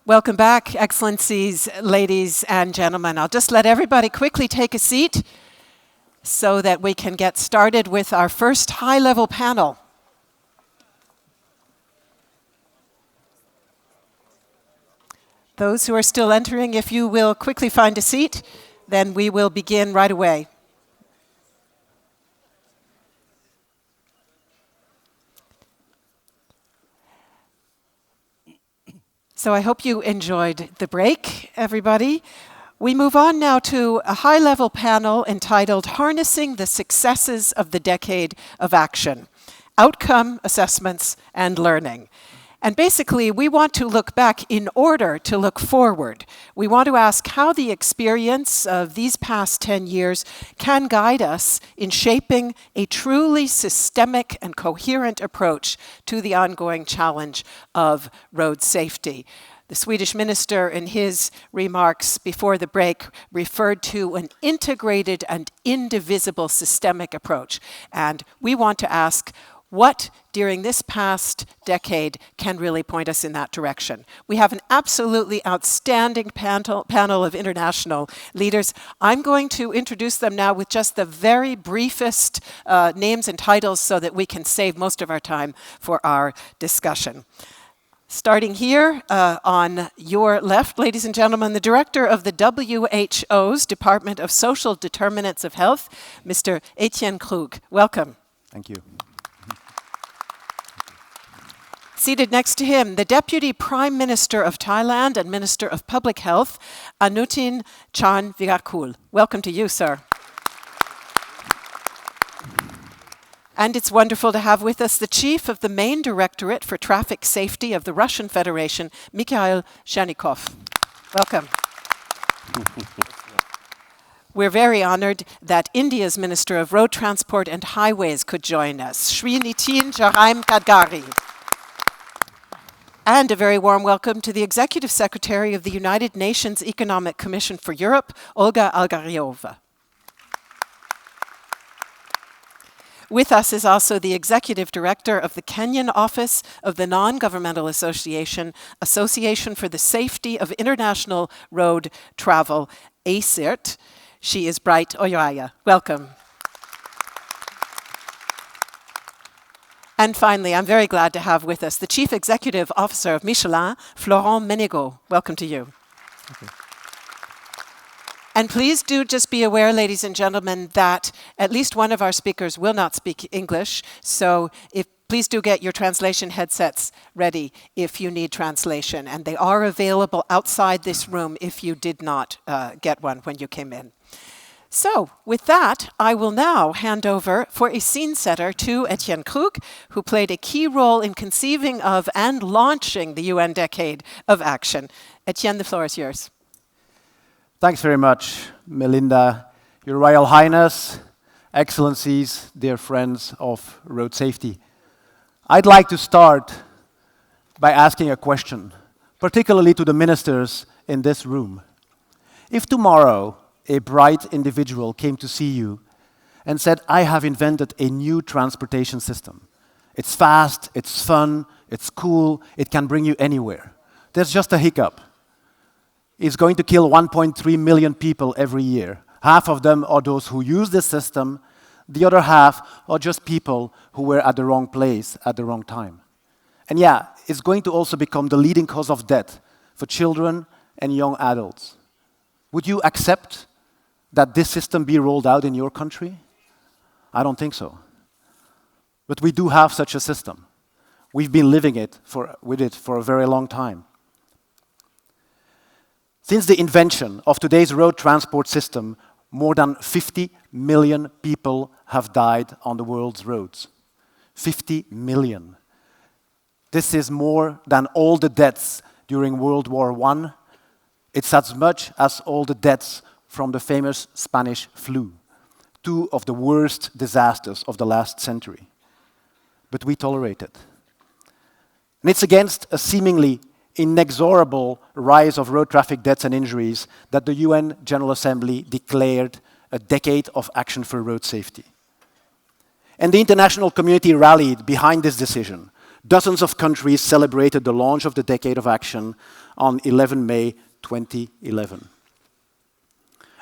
Welcome back, Excellencies, ladies and gentlemen. I'll just let everybody quickly take a seat so that we can get started with our first high-level panel. Those who are still entering, if you will quickly find a seat, then we will begin right away. So I hope you enjoyed the break, everybody. We move on now to a high-level panel entitled Harnessing the Successes of the Decade of Action, Outcome Assessments and Learning. And basically, we want to look back in order to look forward. We want to ask how the experience of these past 10 years can guide us in shaping a truly systemic and coherent approach to the ongoing challenge of road safety. The Swedish minister, in his remarks before the break, referred to an integrated and indivisible systemic approach. And we want to ask, what during this past decade can really point us in that direction? We have an absolutely outstanding panel of international leaders. I'm going to introduce them now with just the very briefest names and titles so that we can save most of our time for our discussion. Starting here on your left, ladies and gentlemen, the director of the WHO's Department of Social Determinants of Health, Mr. Etienne Krug. Welcome. Thank you. Seated next to him, the Deputy Prime Minister of Thailand and Minister of Public Health, Anutin Charnvirakul. Welcome to you, sir. And it's wonderful to have with us the Chief of the Main Directorate for Traffic Safety of the Russian Federation, Mikhail Zhernikov. Welcome. We're very honored that India's Minister of Road Transport and Highways could join us, Shri Nitin Jaraim Gadkari. And a very warm welcome to the Executive Secretary of the United Nations Economic Commission for Europe, Olga Algaryova. With us is also the Executive Director of the Kenyan Office of the Non-Governmental Association for the Safety of International Road Travel, ACIRT. She is Bright Oyaya. Welcome. And finally, I'm very glad to have with us the Chief Executive Officer of Michelin, Florent Ménégo. Welcome to you. Okay. And please do just be aware, ladies and gentlemen, that at least one of our speakers will not speak English. So please do get your translation headsets ready if you need translation. And they are available outside this room if you did not get one when you came in. So, with that, I will now hand over for a scene setter to Etienne Krug, who played a key role in conceiving of and launching the UN Decade of Action. Etienne, the floor is yours. Thanks very much, Melinda, Your Royal Highness, Excellencies, dear friends of road safety. I'd like to start by asking a question, particularly to the ministers in this room. If tomorrow a bright individual came to see you and said, I have invented a new transportation system. It's fast, it's fun, it's cool, it can bring you anywhere. There's just a hiccup. It's going to kill 1.3 million people every year. Half of them are those who use this system. The other half are just people who were at the wrong place at the wrong time. And yeah, it's going to also become the leading cause of death for children and young adults. Would you accept that this system be rolled out in your country? I don't think so. But we do have such a system. We've been living with it for a very long time. Since the invention of today's road transport system, more than 50 million people have died on the world's roads. 50 million. This is more than all the deaths during World War I. It's as much as all the deaths from the famous Spanish flu, two of the worst disasters of the last century. But we tolerate it. And it's against a seemingly inexorable rise of road traffic deaths and injuries that the UN General Assembly declared a decade of action for road safety. And the international community rallied behind this decision. Dozens of countries celebrated the launch of the Decade of Action on 11 May 2011.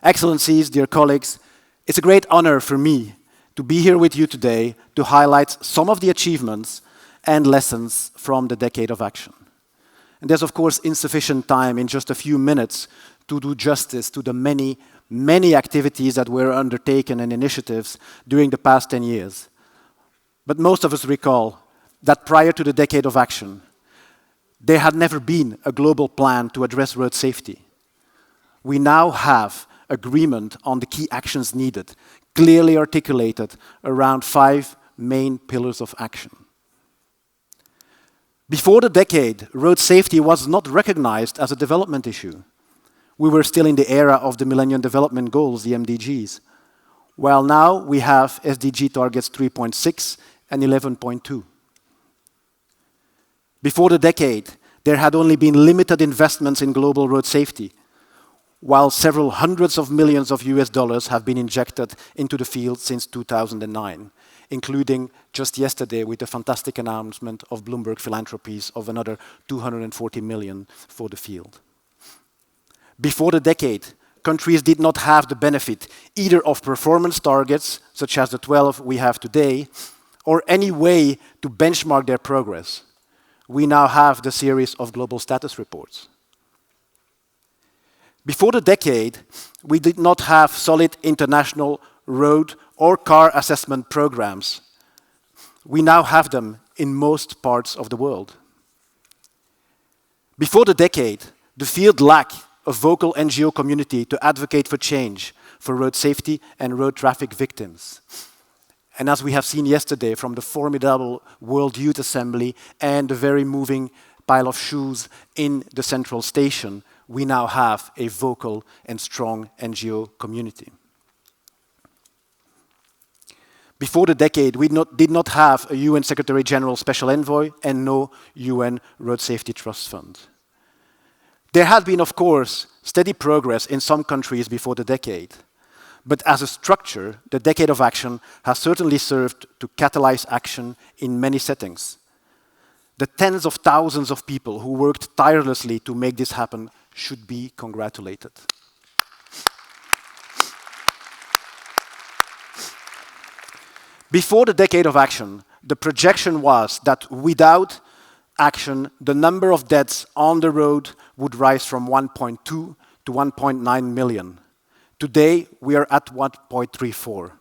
Excellencies, dear colleagues, it's a great honor for me to be here with you today to highlight some of the achievements and lessons from the Decade of Action. And there's, of course, insufficient time in just a few minutes to do justice to the many, many activities that were undertaken and initiatives during the past 10 years. But most of us recall that prior to the Decade of Action, there had never been a global plan to address road safety. We now have agreement on the key actions needed, clearly articulated around 5 main pillars of action. Before the decade, road safety was not recognized as a development issue. We were still in the era of the Millennium Development Goals, the MDGs, while now we have SDG targets 3.6 and 11.2. Before the decade, there had only been limited investments in global road safety, while several hundreds of millions of US dollars have been injected into the field since 2009, including just yesterday with the fantastic announcement of Bloomberg Philanthropies of another 240 million for the field. Before the decade, countries did not have the benefit either of performance targets, such as the 12 we have today, or any way to benchmark their progress. We now have the series of global status reports. Before the decade, we did not have solid international road or car assessment programs. We now have them in most parts of the world. Before the decade, the field lacked a vocal NGO community to advocate for change for road safety and road traffic victims. And as we have seen yesterday from the formidable World Youth Assembly and the very moving pile of shoes in the central station, we now have a vocal and strong NGO community. Before the decade, we did not have a UN Secretary General Special Envoy and no UN Road Safety Trust Fund. There had been, of course, steady progress in some countries before the decade. But as a structure, the Decade of Action has certainly served to catalyze action in many settings. The tens of thousands of people who worked tirelessly to make this happen should be congratulated. Before the Decade of Action, the projection was that without action, the number of deaths on the road would rise from 1.2 to 1.9 million. Today, we are at 1.34.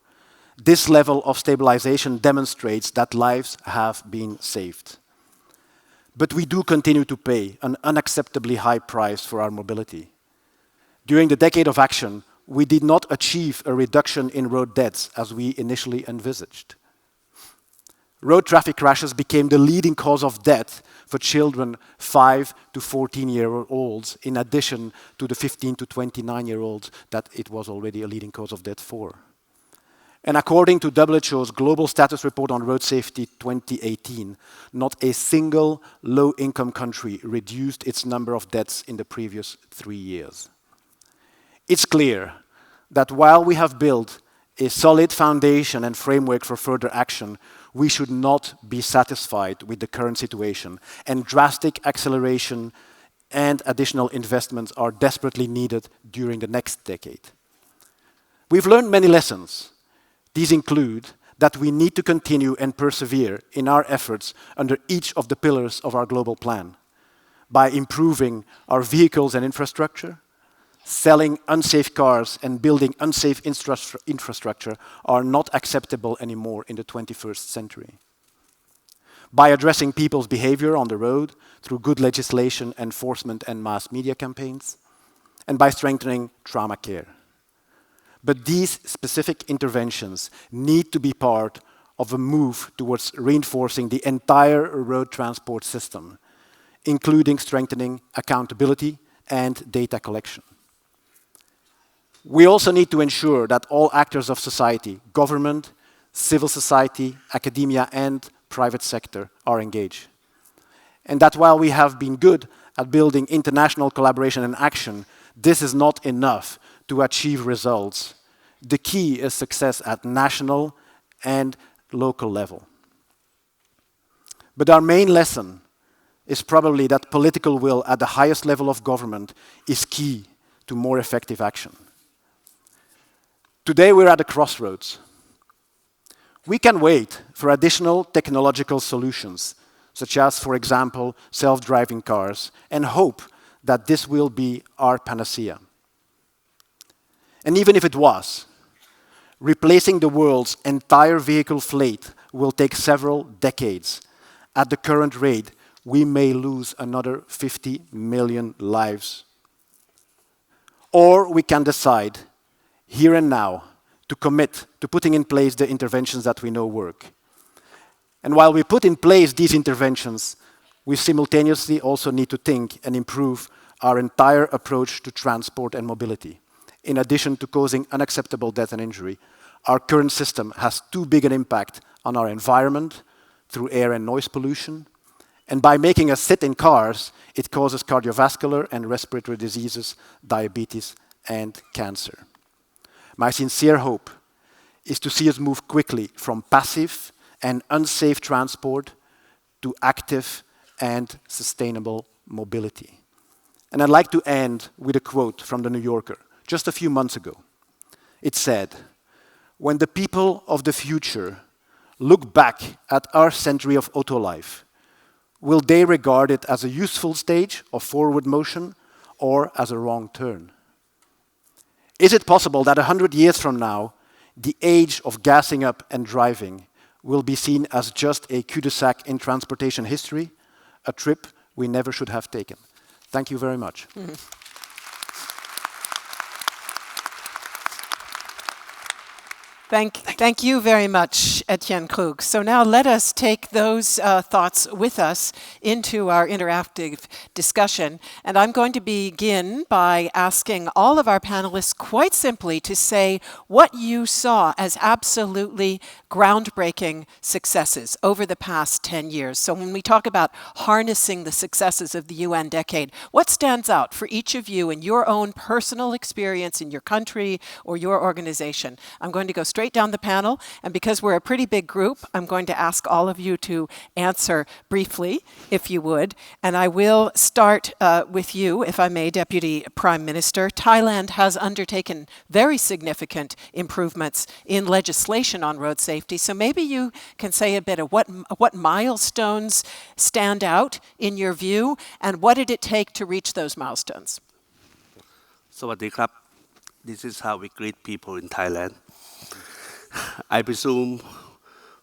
This level of stabilization demonstrates that lives have been saved. But we do continue to pay an unacceptably high price for our mobility. During the Decade of Action, we did not achieve a reduction in road deaths as we initially envisaged. Road traffic crashes became the leading cause of death for children 5 to 14-year-olds, in addition to the 15 to 29-year-olds that it was already a leading cause of death for. And according to WHO's Global Status Report on Road Safety 2018, not a single low-income country reduced its number of deaths in the previous 3 years. It's clear that while we have built a solid foundation and framework for further action, we should not be satisfied with the current situation, and drastic acceleration and additional investments are desperately needed during the next decade. We've learned many lessons. These include that we need to continue and persevere in our efforts under each of the pillars of our global plan by improving our vehicles and infrastructure. Selling unsafe cars and building unsafe infrastructure are not acceptable anymore in the 21st century. By addressing people's behavior on the road through good legislation, enforcement, and mass media campaigns, and by strengthening trauma care. But these specific interventions need to be part of a move towards reinforcing the entire road transport system, including strengthening accountability and data collection. We also need to ensure that all actors of society, government, civil society, academia, and private sector are engaged. And that while we have been good at building international collaboration and action, this is not enough to achieve results. The key is success at national and local level. But our main lesson is probably that political will at the highest level of government is key to more effective action. Today we're at a crossroads. We can wait for additional technological solutions, such as, for example, self-driving cars, and hope that this will be our panacea. And even if it was, replacing the world's entire vehicle fleet will take several decades. At the current rate, we may lose another 50 million lives. Or we can decide, here and now, to commit to putting in place the interventions that we know work. And while we put in place these interventions, we simultaneously also need to think and improve our entire approach to transport and mobility. In addition to causing unacceptable death and injury, our current system has too big an impact on our environment through air and noise pollution. And by making us sit in cars, it causes cardiovascular and respiratory diseases, diabetes, and cancer. My sincere hope is to see us move quickly from passive and unsafe transport to active and sustainable mobility. And I'd like to end with a quote from the New Yorker, just a few months ago. It said, "When the people of the future look back at our century of auto life, will they regard it as a useful stage of forward motion or as a wrong turn? Is it possible that 100 years from now, the age of gassing up and driving will be seen as just a cul-de-sac in transportation history, a trip we never should have taken?" Thank you very much. Thank you very much, Etienne Krug. So now let us take those thoughts with us into our interactive discussion. And I'm going to begin by asking all of our panelists quite simply to say what you saw as absolutely groundbreaking successes over the past 10 years. So when we talk about harnessing the successes of the UN decade, what stands out for each of you in your own personal experience in your country or your organization? I'm going to go straight down the panel, and because we're a pretty big group, I'm going to ask all of you to answer briefly, if you would. And I will start with you, if I may, Deputy Prime Minister. Thailand has undertaken very significant improvements in legislation on road safety. So maybe you can say a bit of what milestones stand out in your view, and what did it take to reach those milestones? Sawadee krap. This is how we greet people in Thailand. I presume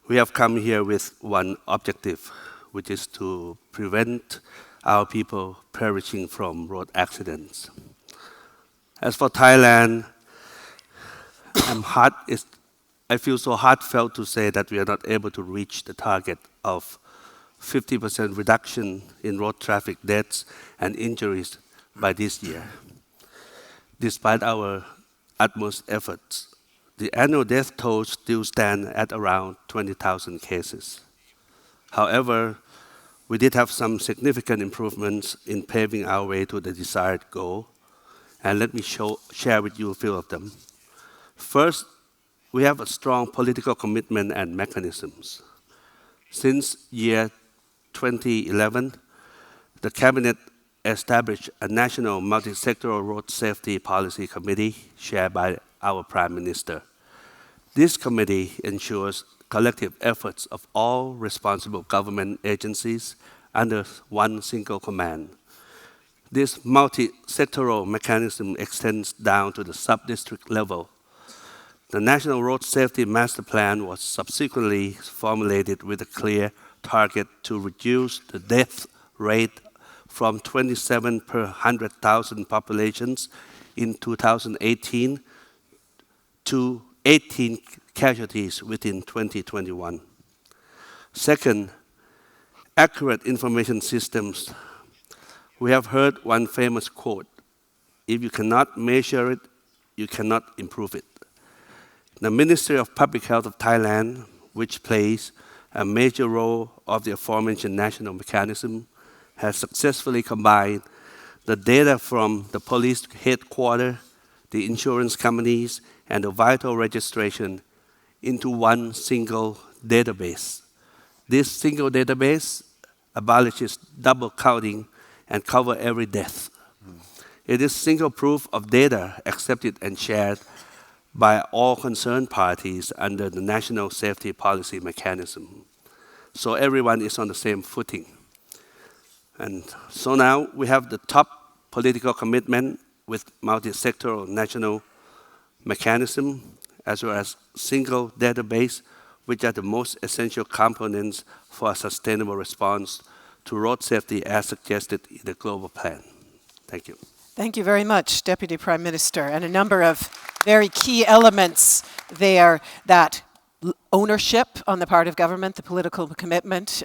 we have come here with one objective, which is to prevent our people perishing from road accidents. As for Thailand, I feel so heartfelt to say that we are not able to reach the target of 50% reduction in road traffic deaths and injuries by this year. Despite our utmost efforts, the annual death toll still stands at around 20,000 cases. However, we did have some significant improvements in paving our way to the desired goal, and let me share with you a few of them. First, we have a strong political commitment and mechanisms. Since year 2011, the Cabinet established a national multi-sectoral road safety policy committee chaired by our Prime Minister. This committee ensures collective efforts of all responsible government agencies under one single command. This multi-sectoral mechanism extends down to the sub-district level. The National Road Safety Master Plan was subsequently formulated with a clear target to reduce the death rate from 27 per 100,000 populations in 2018 to 18 casualties within 2021. Second, accurate information systems. We have heard one famous quote, "If you cannot measure it, you cannot improve it." The Ministry of Public Health of Thailand, which plays a major role of the aforementioned national mechanism, has successfully combined the data from the police headquarters, the insurance companies, and the vital registration into one single database. This single database abolishes double counting, and cover every death. It is single proof of data accepted and shared by all concerned parties under the national safety policy mechanism. So everyone is on the same footing. And so now we have the top political commitment with multi-sectoral national mechanism, as well as single database, which are the most essential components for a sustainable response to road safety as suggested in the global plan. Thank you. Thank you very much, Deputy Prime Minister. And a number of very key elements there, that ownership on the part of government, the political commitment,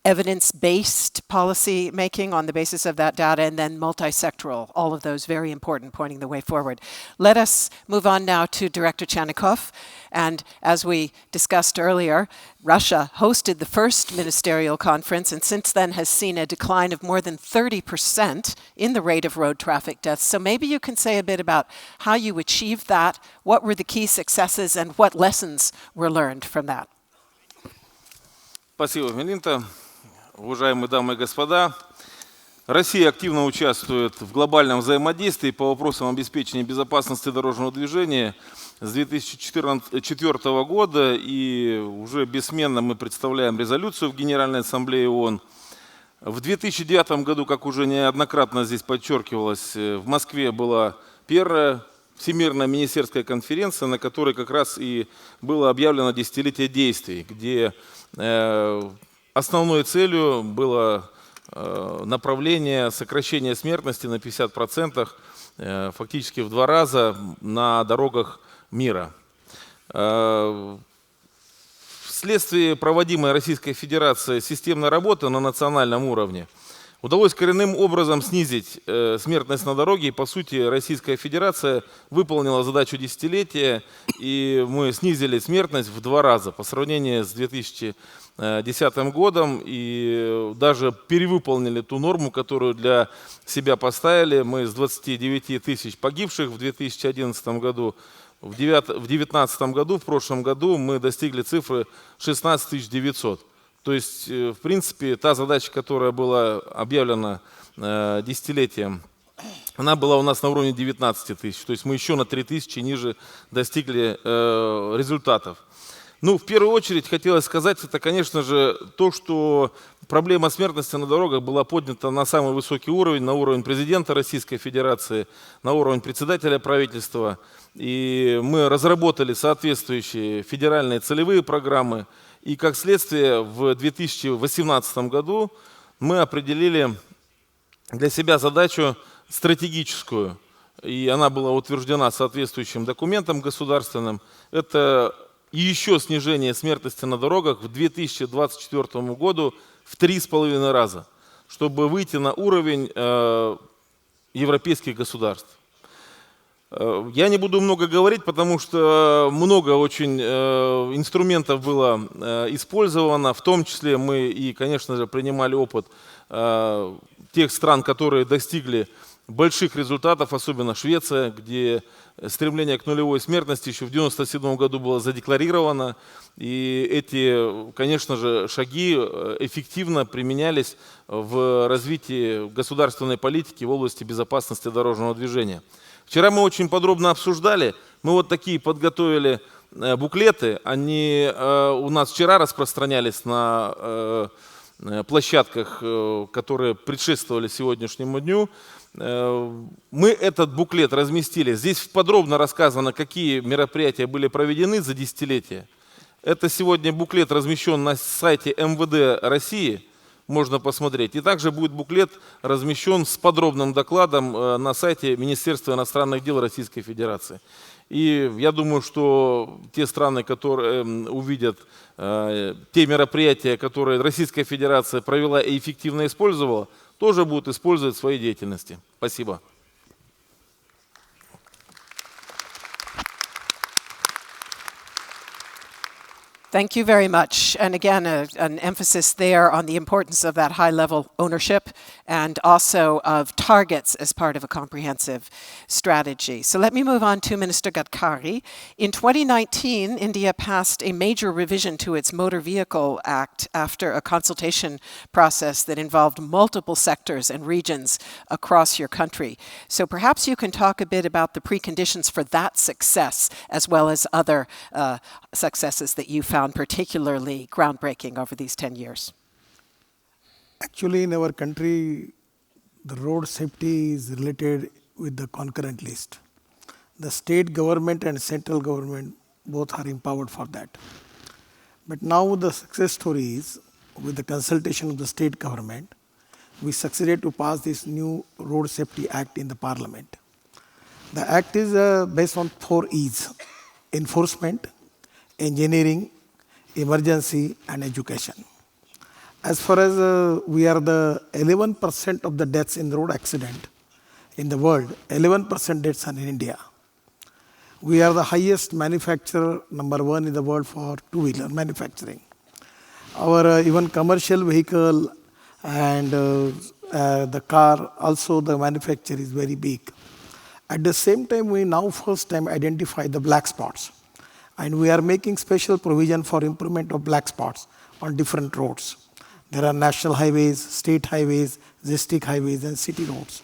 evidence-based policy making on the basis of that data, and then multi-sectoral, all of those very important, pointing the way forward. Let us move on now to Director Chanikov. And as we discussed earlier, Russia hosted the first ministerial conference and since then has seen a decline of more than 30% in the rate of road traffic deaths. So maybe you can say a bit about how you achieved that, what were the key successes, and what lessons were learned from that. Спасибо, Мелинда. Уважаемые дамы и господа, Россия активно участвует в глобальном взаимодействии по вопросам обеспечения безопасности дорожного движения с 2004 года, и уже бессменно мы представляем резолюцию в Генеральной Ассамблее ООН. В 2009 году, как уже неоднократно здесь подчеркивалось, в Москве была первая Всемирная министерская конференция, на которой как раз и было объявлено десятилетие действий, где основной целью было направление сокращения смертности на 50%, фактически в 2 раза на дорогах мира. Вследствие проводимой Российской Федерацией системной работы на национальном уровне удалось коренным образом снизить смертность на дороге. И, по сути, Российская Федерация выполнила задачу десятилетия, и мы снизили смертность в 2 раза по сравнению с 2010 годом, и даже перевыполнили ту норму, которую для себя поставили. Мы с 29 тысяч погибших в 2011 году, в 2019 году, в прошлом году мы достигли цифры 16 900. То есть, в принципе, та задача, которая была объявлена десятилетием, она была у нас на уровне 19 тысяч. То есть мы еще на 3 тысячи ниже достигли результатов. Ну, в первую очередь хотелось сказать, это, конечно же, то, что проблема смертности на дорогах была поднята на самый высокий уровень, на уровень президента Российской Федерации, на уровень председателя правительства. И мы разработали соответствующие федеральные целевые программы. И как следствие в 2018 году мы определили для себя задачу стратегическую. И она была утверждена соответствующим документом государственным. Это еще снижение смертности на дорогах в 2024 году в 3,5 раза, чтобы выйти на уровень европейских государств. Я не буду много говорить, потому что много очень инструментов было использовано, в том числе мы и, конечно же, принимали опыт тех стран, которые достигли больших результатов, особенно Швеция, где стремление к нулевой смертности еще в 1997 году было задекларировано. И эти, конечно же, шаги эффективно применялись в развитии государственной политики в области безопасности дорожного движения. Вчера мы очень подробно обсуждали, мы вот такие подготовили буклеты, они у нас вчера распространялись на площадках, которые предшествовали сегодняшнему дню. Мы этот буклет разместили. Здесь подробно рассказано, какие мероприятия были проведены за десятилетие. Это сегодня буклет размещен на сайте МВД России, можно посмотреть. И также будет буклет размещен с подробным докладом на сайте Министерства иностранных дел Российской Федерации. И я думаю, что те страны, которые увидят те мероприятия, которые Российская Федерация провела и эффективно использовала, тоже будут использовать в своей деятельности. Спасибо. Thank you very much. And again, an emphasis there on the importance of that high-level ownership and also of targets as part of a comprehensive strategy. So let me move on to Minister Gadkari. In 2019, India passed a major revision to its Motor Vehicle Act after a consultation process that involved multiple sectors and regions across your country. So perhaps you can talk a bit about the preconditions for that success, as well as other successes that you found particularly groundbreaking over these 10 years. Actually, in our country, the road safety is related with the concurrent list. The state government and central government both are empowered for that. But now the success story is, with the consultation of the state government, we succeeded to pass this new Road Safety Act in the Parliament. The act is based on 4 E's: enforcement, engineering, emergency, and education. As far as we are the 11% of the deaths in road accident in the world, 11% deaths are in India. We are the highest manufacturer, number 1 in the world for two-wheeler manufacturing. Our even commercial vehicle and the car, also the manufacture is very big. At the same time, we now first time identify the black spots. And we are making special provision for improvement of black spots on different roads. There are national highways, state highways, district highways, and city roads.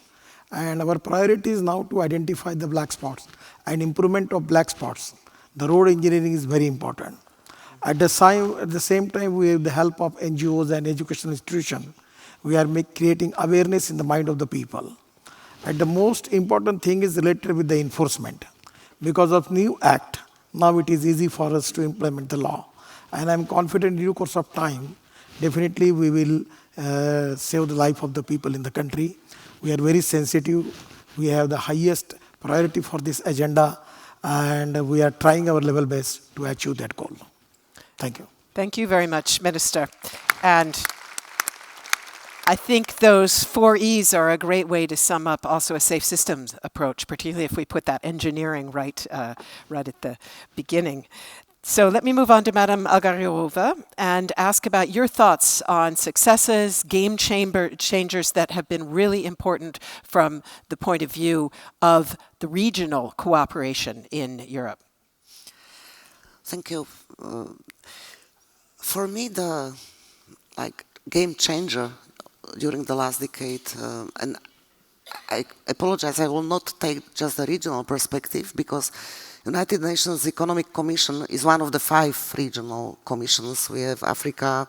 And our priority is now to identify the black spots and improvement of black spots. The road engineering is very important. At the same time, with the help of NGOs and educational institutions, we are creating awareness in the mind of the people. And the most important thing is related with the enforcement. Because of new act, now it is easy for us to implement the law. And I'm confident in due course of time, definitely we will save the life of the people in the country. We are very sensitive. We have the highest priority for this agenda, and we are trying our level best to achieve that goal. Thank you. Thank you very much, Minister. And I think those 4 E's are a great way to sum up also a safe systems approach, particularly if we put that engineering right at the beginning. So let me move on to Madam Agarirova and ask about your thoughts on successes, game changers that have been really important from the point of view of the regional cooperation in Europe. Thank you. For me, the game changer during the last decade, and I apologize, I will not take just the regional perspective, because United Nations Economic Commission is one of the 5 regional commissions. We have Africa,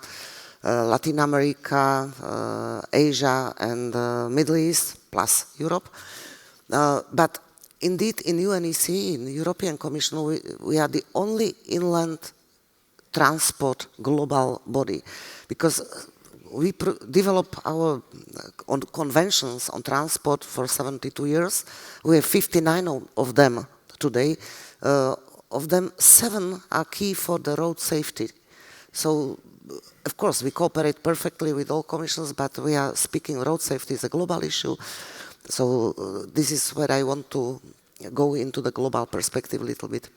Latin America, Asia, and Middle East, plus Europe. But indeed, in UNEC, in the European Commission, we are the only inland transport global body, because we develop our conventions on transport for 72 years. We have 59 of them today. Of them, 7 are key for the road safety. So, of course, we cooperate perfectly with all commissions, but we are speaking road safety is a global issue. So this is where I want to go into the global perspective a little bit.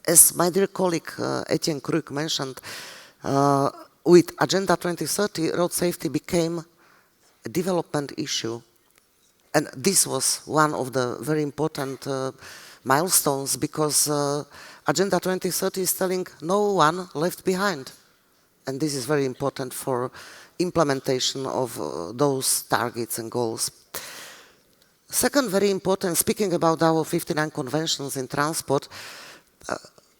As my dear colleague Etienne Kruk mentioned, with Agenda 2030, road safety became a development issue. And this was one of the very important milestones, because Agenda 2030 is telling no one left behind. And this is very important for implementation of those targets and goals. Second, very important, speaking about our 59 conventions in transport,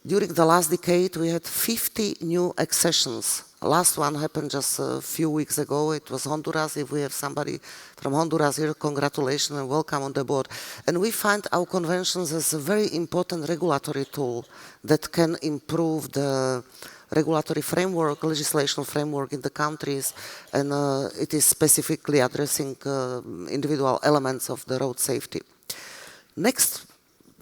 during the last decade we had 50 new accessions. Last one happened just a few weeks ago. It was Honduras. If we have somebody from Honduras here, congratulations and welcome on the board. And we find our conventions as a very important regulatory tool that can improve the regulatory framework, legislation framework in the countries, and it is specifically addressing individual elements of the road safety. Next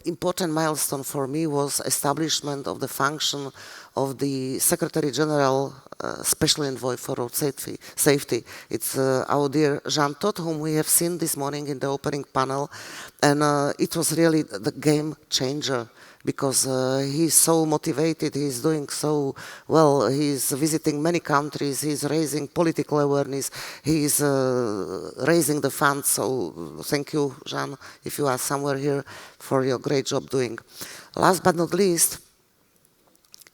important milestone for me was establishment of the function of the Secretary General Special Envoy for Road Safety. It's our dear Jean Todt, whom we have seen this morning in the opening panel, and it was really the game changer. because he's so motivated, he's doing so well, he's visiting many countries, he's raising political awareness, he's raising the funds. So thank you, Jean, if you are somewhere here, for your great job doing. Last but not least,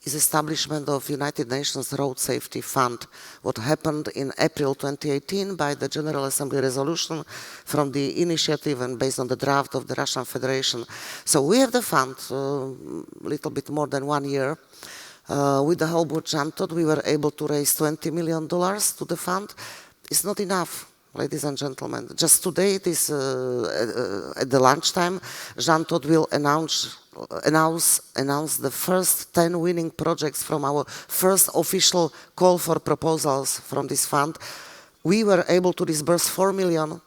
is establishment of United Nations Road Safety Fund, what happened in April 2018 by the General Assembly resolution from the initiative and based on the draft of the Russian Federation. So we have the fund a little bit more than 1 year. With the help of Jean Todt, we were able to raise $20 million to the fund. It's not enough, ladies and gentlemen. Just today, this, at the lunchtime, Jean Todt will announce the first 10 winning projects from our first official call for proposals from this fund. We were able to disburse 4 million,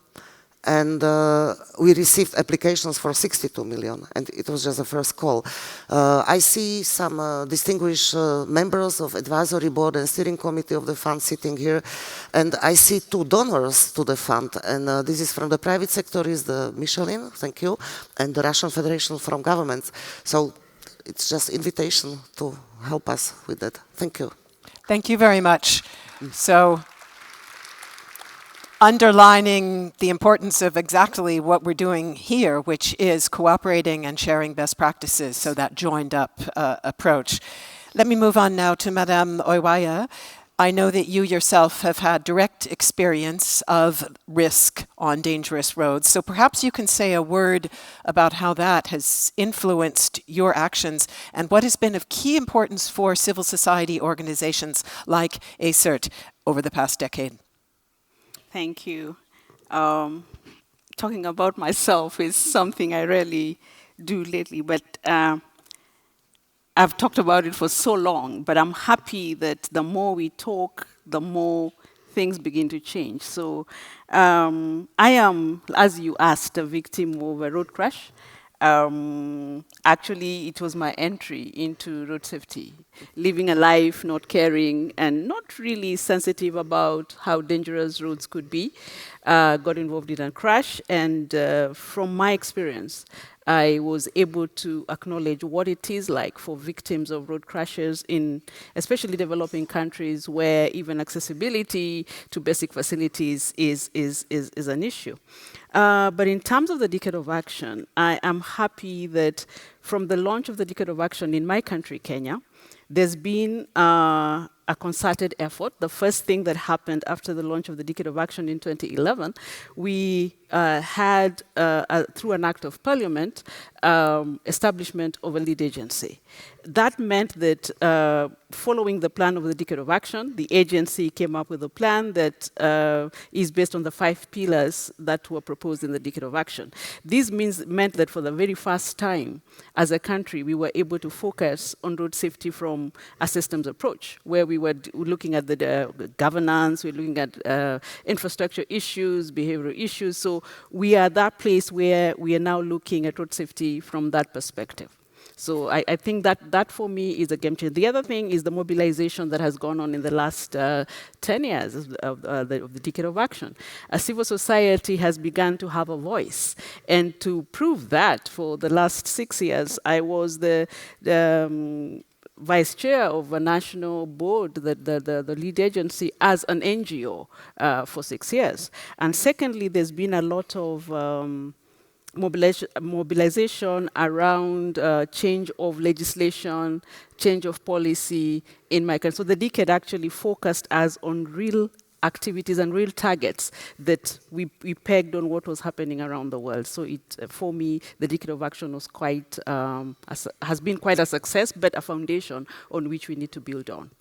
and we received applications for 62 million, and it was just the first call. I see some distinguished members of advisory board and steering committee of the fund sitting here, and I see 2 donors to the fund, and this is from the private sector, is the Michelin, thank you, and the Russian Federation from governments. So it's just invitation to help us with that. Thank you. Thank you very much. So, underlining the importance of exactly what we're doing here, which is cooperating and sharing best practices, so that joined up approach. Let me move on now to Madame Oiwaya. I know that you yourself have had direct experience of risk on dangerous roads, so perhaps you can say a word about how that has influenced your actions and what has been of key importance for civil society organizations like ACERT over the past decade. Thank you. Talking about myself is something I rarely do lately, but I've talked about it for so long, but I'm happy that the more we talk, the more things begin to change. So I am, as you asked, a victim of a road crash. Actually, it was my entry into road safety, living a life not caring and not really sensitive about how dangerous roads could be. Got involved in a crash, and from my experience, I was able to acknowledge what it is like for victims of road crashes in especially developing countries where even accessibility to basic facilities is an issue. But in terms of the Decade of Action, I am happy that from the launch of the Decade of Action in my country, Kenya, there's been a concerted effort. The first thing that happened after the launch of the Decade of Action in 2011, we had, through an act of parliament, establishment of a lead agency. That meant that following the plan of the Decade of Action, the agency came up with a plan that is based on the 5 pillars that were proposed in the Decade of Action. This meant that for the very first time, as a country, we were able to focus on road safety from a systems approach, where we were looking at the governance, we're looking at infrastructure issues, behavioral issues. So we are at that place where we are now looking at road safety from that perspective. So I think that for me is a game changer. The other thing is the mobilization that has gone on in the last 10 years of the Decade of Action. Civil society has begun to have a voice. And to prove that, for the last 6 years, I was the vice chair of a national board, the lead agency, as an NGO for 6 years. And secondly, there's been a lot of mobilization around change of legislation, change of policy in my country. So the Decade actually focused us on real activities and real targets that we pegged on what was happening around the world. So for me, the Decade of Action was has been quite a success, but a foundation on which we need to build on.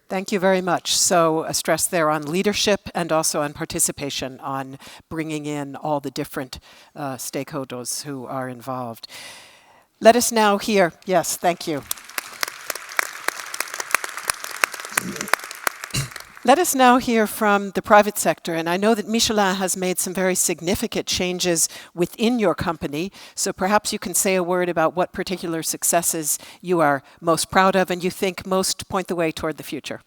Thank you very much. So a stress there on leadership and also on participation, on bringing in all the different stakeholders who are involved. Let us now hear, yes, thank you. Let us now hear from the private sector, and I know that Michelin has made some very significant changes within your company, so perhaps you can say a word about what particular successes you are most proud of and you think most point the way toward the future.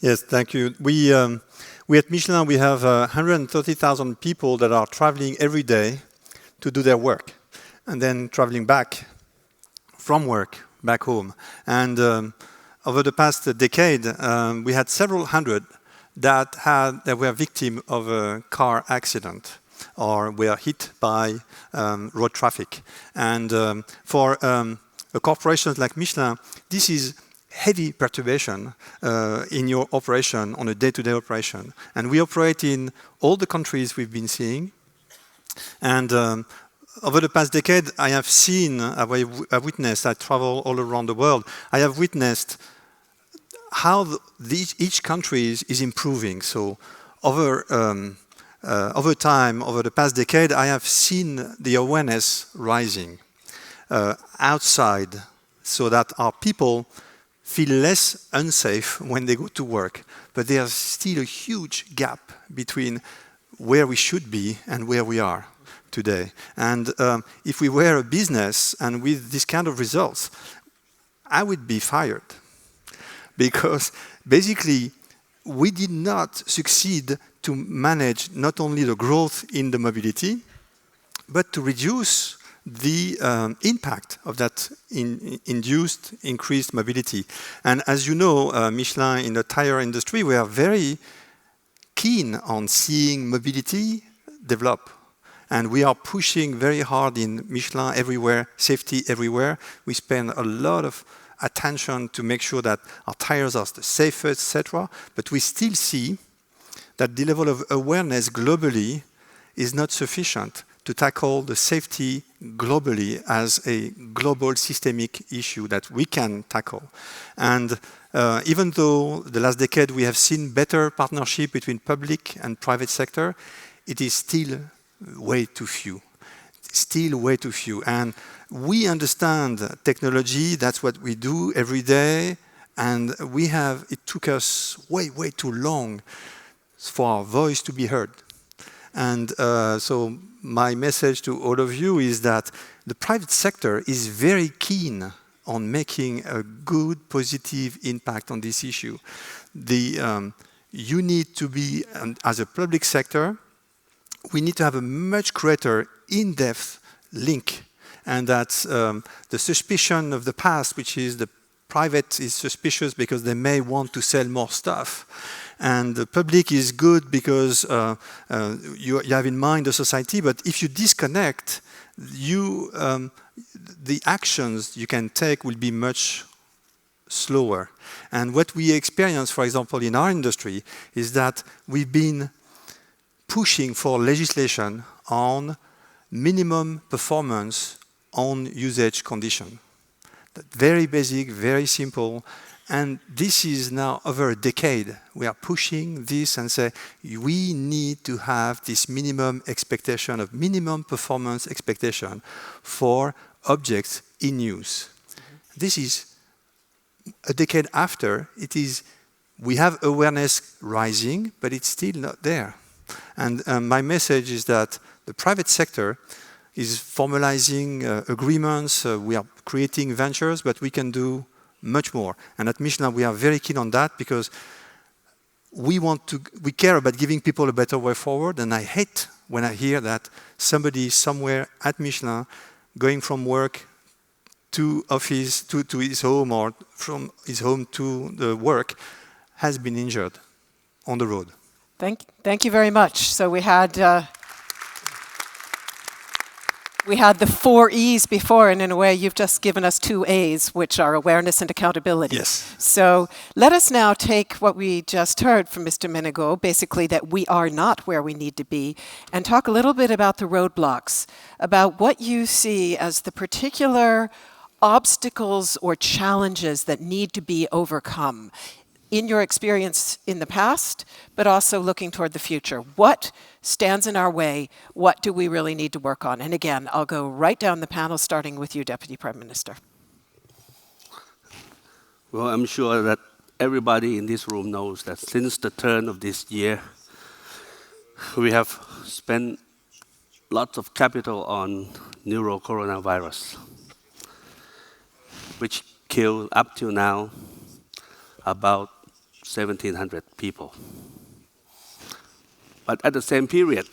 Yes, thank you. We at Michelin, we have 130,000 people that are traveling every day to do their work, and then traveling back from work back home. And over the past decade, we had several hundred that were victims of a car accident or were hit by road traffic. And for a corporation like Michelin, this is heavy perturbation in your operation on a day-to-day operation. And we operate in all the countries we've been seeing. And over the past decade, I have seen, I witnessed, I travel all around the world, I have witnessed how each country is improving. So over time, over the past decade, I have seen the awareness rising outside so that our people feel less unsafe when they go to work. But there's still a huge gap between where we should be and where we are today. And if we were a business and with this kind of results, I would be fired. Because basically, we did not succeed to manage not only the growth in the mobility, but to reduce the impact of that induced increased mobility. And as you know, Michelin in the tire industry, we are very keen on seeing mobility develop. And we are pushing very hard in Michelin everywhere, safety everywhere. We spend a lot of attention to make sure that our tires are the safest, etc. But we still see that the level of awareness globally is not sufficient to tackle the safety globally as a global systemic issue that we can tackle. And even though the last decade we have seen better partnership between public and private sector, it is still way too few. Still way too few. And we understand technology, that's what we do every day, and it took us way too long for our voice to be heard. And so my message to all of you is that the private sector is very keen on making a good, positive impact on this issue. You need to be, as a public sector, we need to have a much greater in-depth link. And that's the suspicion of the past, which is the private is suspicious because they may want to sell more stuff. And the public is good because you have in mind the society, but if you disconnect, the actions you can take will be much slower. And what we experience, for example, in our industry, is that we've been pushing for legislation on minimum performance on usage condition. Very basic, very simple. And this is now over a decade. We are pushing this and say, we need to have this minimum expectation of minimum performance expectation for objects in use. This is a decade after. We have awareness rising, but it's still not there. And my message is that the private sector is formalizing agreements. We are creating ventures, but we can do much more. And at Michelin, we are very keen on that because we care about giving people a better way forward. And I hate when I hear that somebody somewhere at Michelin going from work to office, to his home, or from his home to the work has been injured on the road. Thank you very much. So we had the 4 E's before, and in a way you've just given us 2 A's, which are awareness and accountability. Yes. So let us now take what we just heard from Mr. Minago, basically that we are not where we need to be, and talk a little bit about the roadblocks, about what you see as the particular obstacles or challenges that need to be overcome in your experience in the past, but also looking toward the future. What stands in our way? What do we really need to work on? And again, I'll go right down the panel, starting with you, Deputy Prime Minister. Well, I'm sure that everybody in this room knows that since the turn of this year, we have spent lots of capital on neurocoronavirus, which killed up till now about 1,700 people. But at the same period,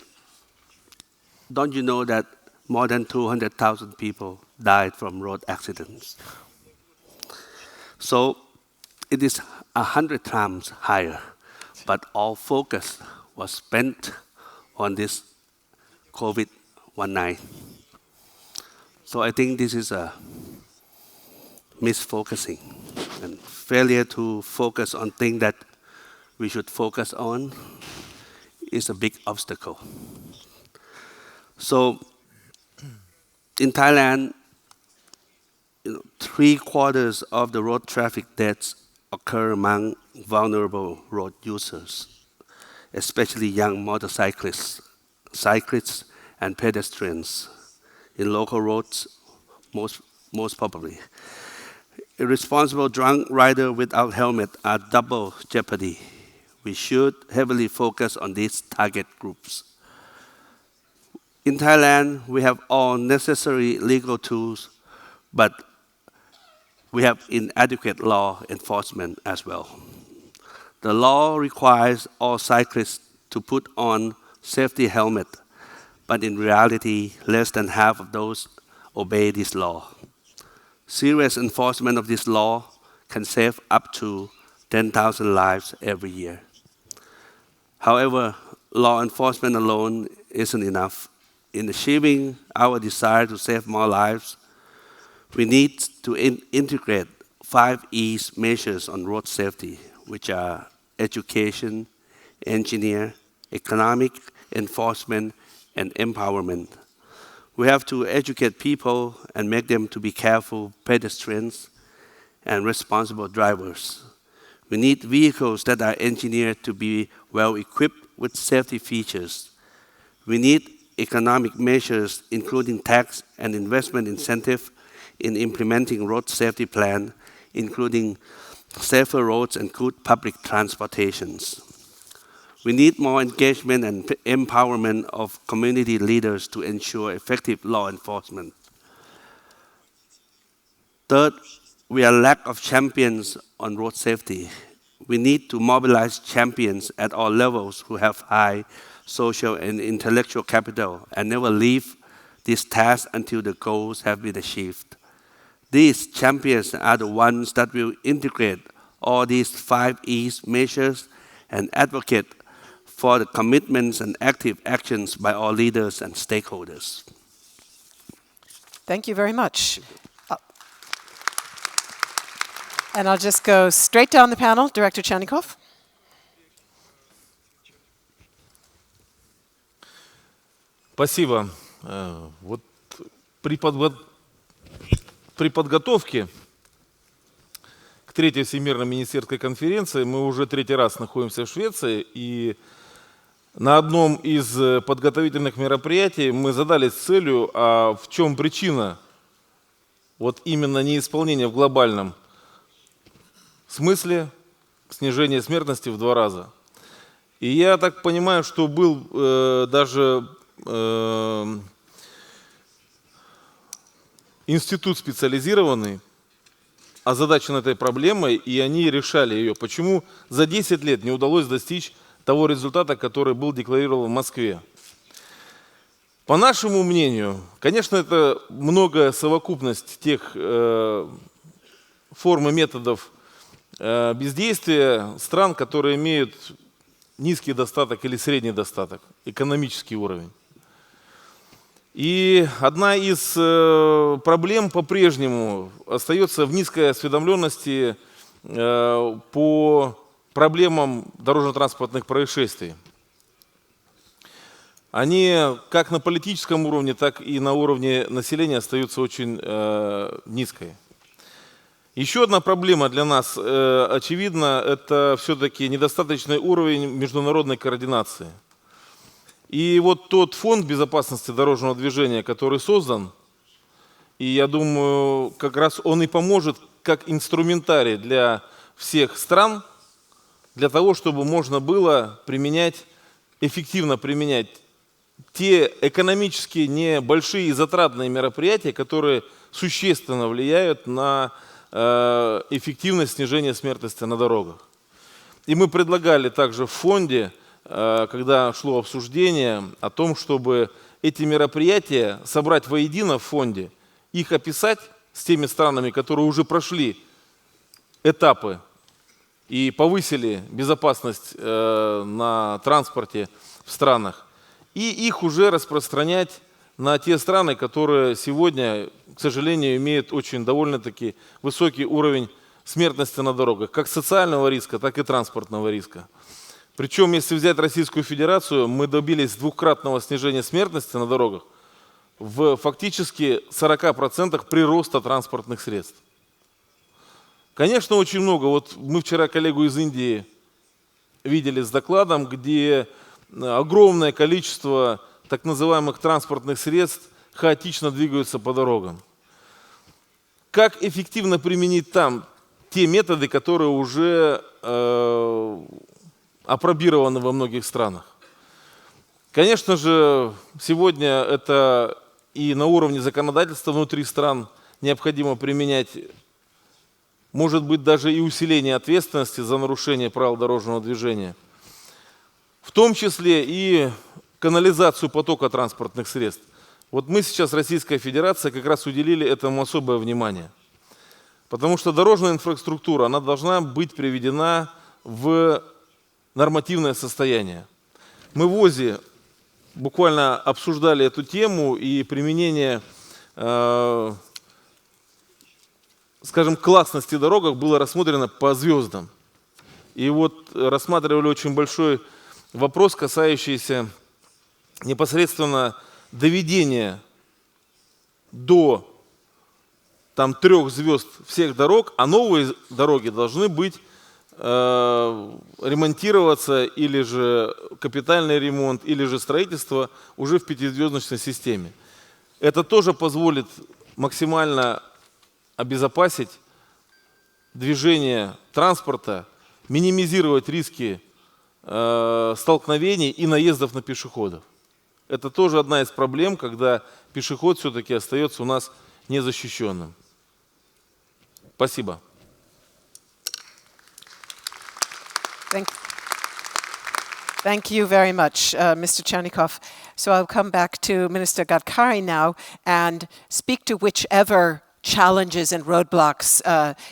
don't you know that more than 200,000 people died from road accidents. So it is 100 times higher, but all focus was spent on this COVID-19. So I think this is a misfocusing and failure to focus on things that we should focus on is a big obstacle. So in Thailand, 3/4 of the road traffic deaths occur among vulnerable road users, especially young motorcyclists, cyclists, and pedestrians. In local roads, most probably. Irresponsible drunk rider without helmet are double jeopardy. We should heavily focus on these target groups. In Thailand, we have all necessary legal tools, but we have inadequate law enforcement as well. The law requires all cyclists to put on safety helmet, but in reality, less than half of those obey this law. Serious enforcement of this law can save up to 10,000 lives every year. However, law enforcement alone isn't enough. In achieving our desire to save more lives, we need to integrate 5 E's measures on road safety, which are education, engineer, economic, enforcement, and empowerment. We have to educate people and make them to be careful pedestrians and responsible drivers. We need vehicles that are engineered to be well equipped with safety features. We need economic measures, including tax and investment incentive in implementing road safety plan, including safer roads and good public transportations. We need more engagement and empowerment of community leaders to ensure effective law enforcement. Third, we are lack of champions on road safety. We need to mobilize champions at all levels who have high social and intellectual capital and never leave this task until the goals have been achieved. These champions are the ones that will integrate all these 5 E's measures and advocate for the commitments and active actions by all leaders and stakeholders. Thank you very much. And I'll just go straight down the panel. Director Chernikov. Спасибо. Вот при подготовке к 3-й Всемирной министерской конференции мы уже 3-й раз находимся в Швеции, и на одном из подготовительных мероприятий мы задались целью, а в чем причина вот именно неисполнения в глобальном смысле снижения смертности в 2 раза. И я так понимаю, что был даже институт специализированный, озадачен этой проблемой, и они решали ее. Почему за 10 лет не удалось достичь того результата, который был декларирован в Москве? По нашему мнению, конечно, это многое совокупность тех форм и методов бездействия стран, которые имеют низкий достаток или средний достаток, экономический уровень. И одна из проблем по-прежнему остается в низкой осведомленности по проблемам дорожно-транспортных происшествий. Они как на политическом уровне, так и на уровне населения остаются очень низкой. Еще одна проблема для нас, очевидно, это все-таки недостаточный уровень международной координации. И вот тот фонд безопасности дорожного движения, который создан, и я думаю, как раз он и поможет как инструментарий для всех стран, для того, чтобы можно было эффективно применять те экономически небольшие и затратные мероприятия, которые существенно влияют на эффективность снижения смертности на дорогах. И мы предлагали также в фонде, когда шло обсуждение о том, чтобы эти мероприятия собрать воедино в фонде их описать с теми странами, которые уже прошли этапы и повысили безопасность на транспорте в странах, и их уже распространять на те страны, которые сегодня, к сожалению, имеют очень довольно-таки высокий уровень смертности на дорогах, как социального риска, так и транспортного риска. Причем, если взять Российскую Федерацию, мы добились двукратного снижения смертности на дорогах в фактически 40% прироста транспортных средств. Конечно, очень много. Вот мы вчера коллегу из Индии видели с докладом, где огромное количество так называемых транспортных средств хаотично двигаются по дорогам. Как эффективно применить там те методы, которые уже апробированы во многих странах? Конечно же, сегодня это и на уровне законодательства внутри стран необходимо применять, может быть, даже и усиление ответственности за нарушение правил дорожного движения, в том числе и канализацию потока транспортных средств. Вот мы сейчас, Российская Федерация, как раз уделили этому особое внимание. Потому что дорожная инфраструктура, она должна быть приведена в нормативное состояние. Мы в ВОЗе буквально обсуждали эту тему и применение, скажем, классности дорог было рассмотрено по звездам. И вот рассматривали очень большой вопрос, касающийся непосредственно доведения до 3 звезд всех дорог, а новые дороги должны быть ремонтироваться, или же капитальный ремонт, или же строительство уже в 5-звездочной системе. Это тоже позволит максимально обезопасить движение транспорта, минимизировать риски столкновений и наездов на пешеходов. Это тоже одна из проблем, когда пешеход все-таки остается у нас незащищенным. Спасибо. Thank you very much, Mr. Chernikov. So I'll come back to Minister Gadkari now and speak to whichever challenges and roadblocks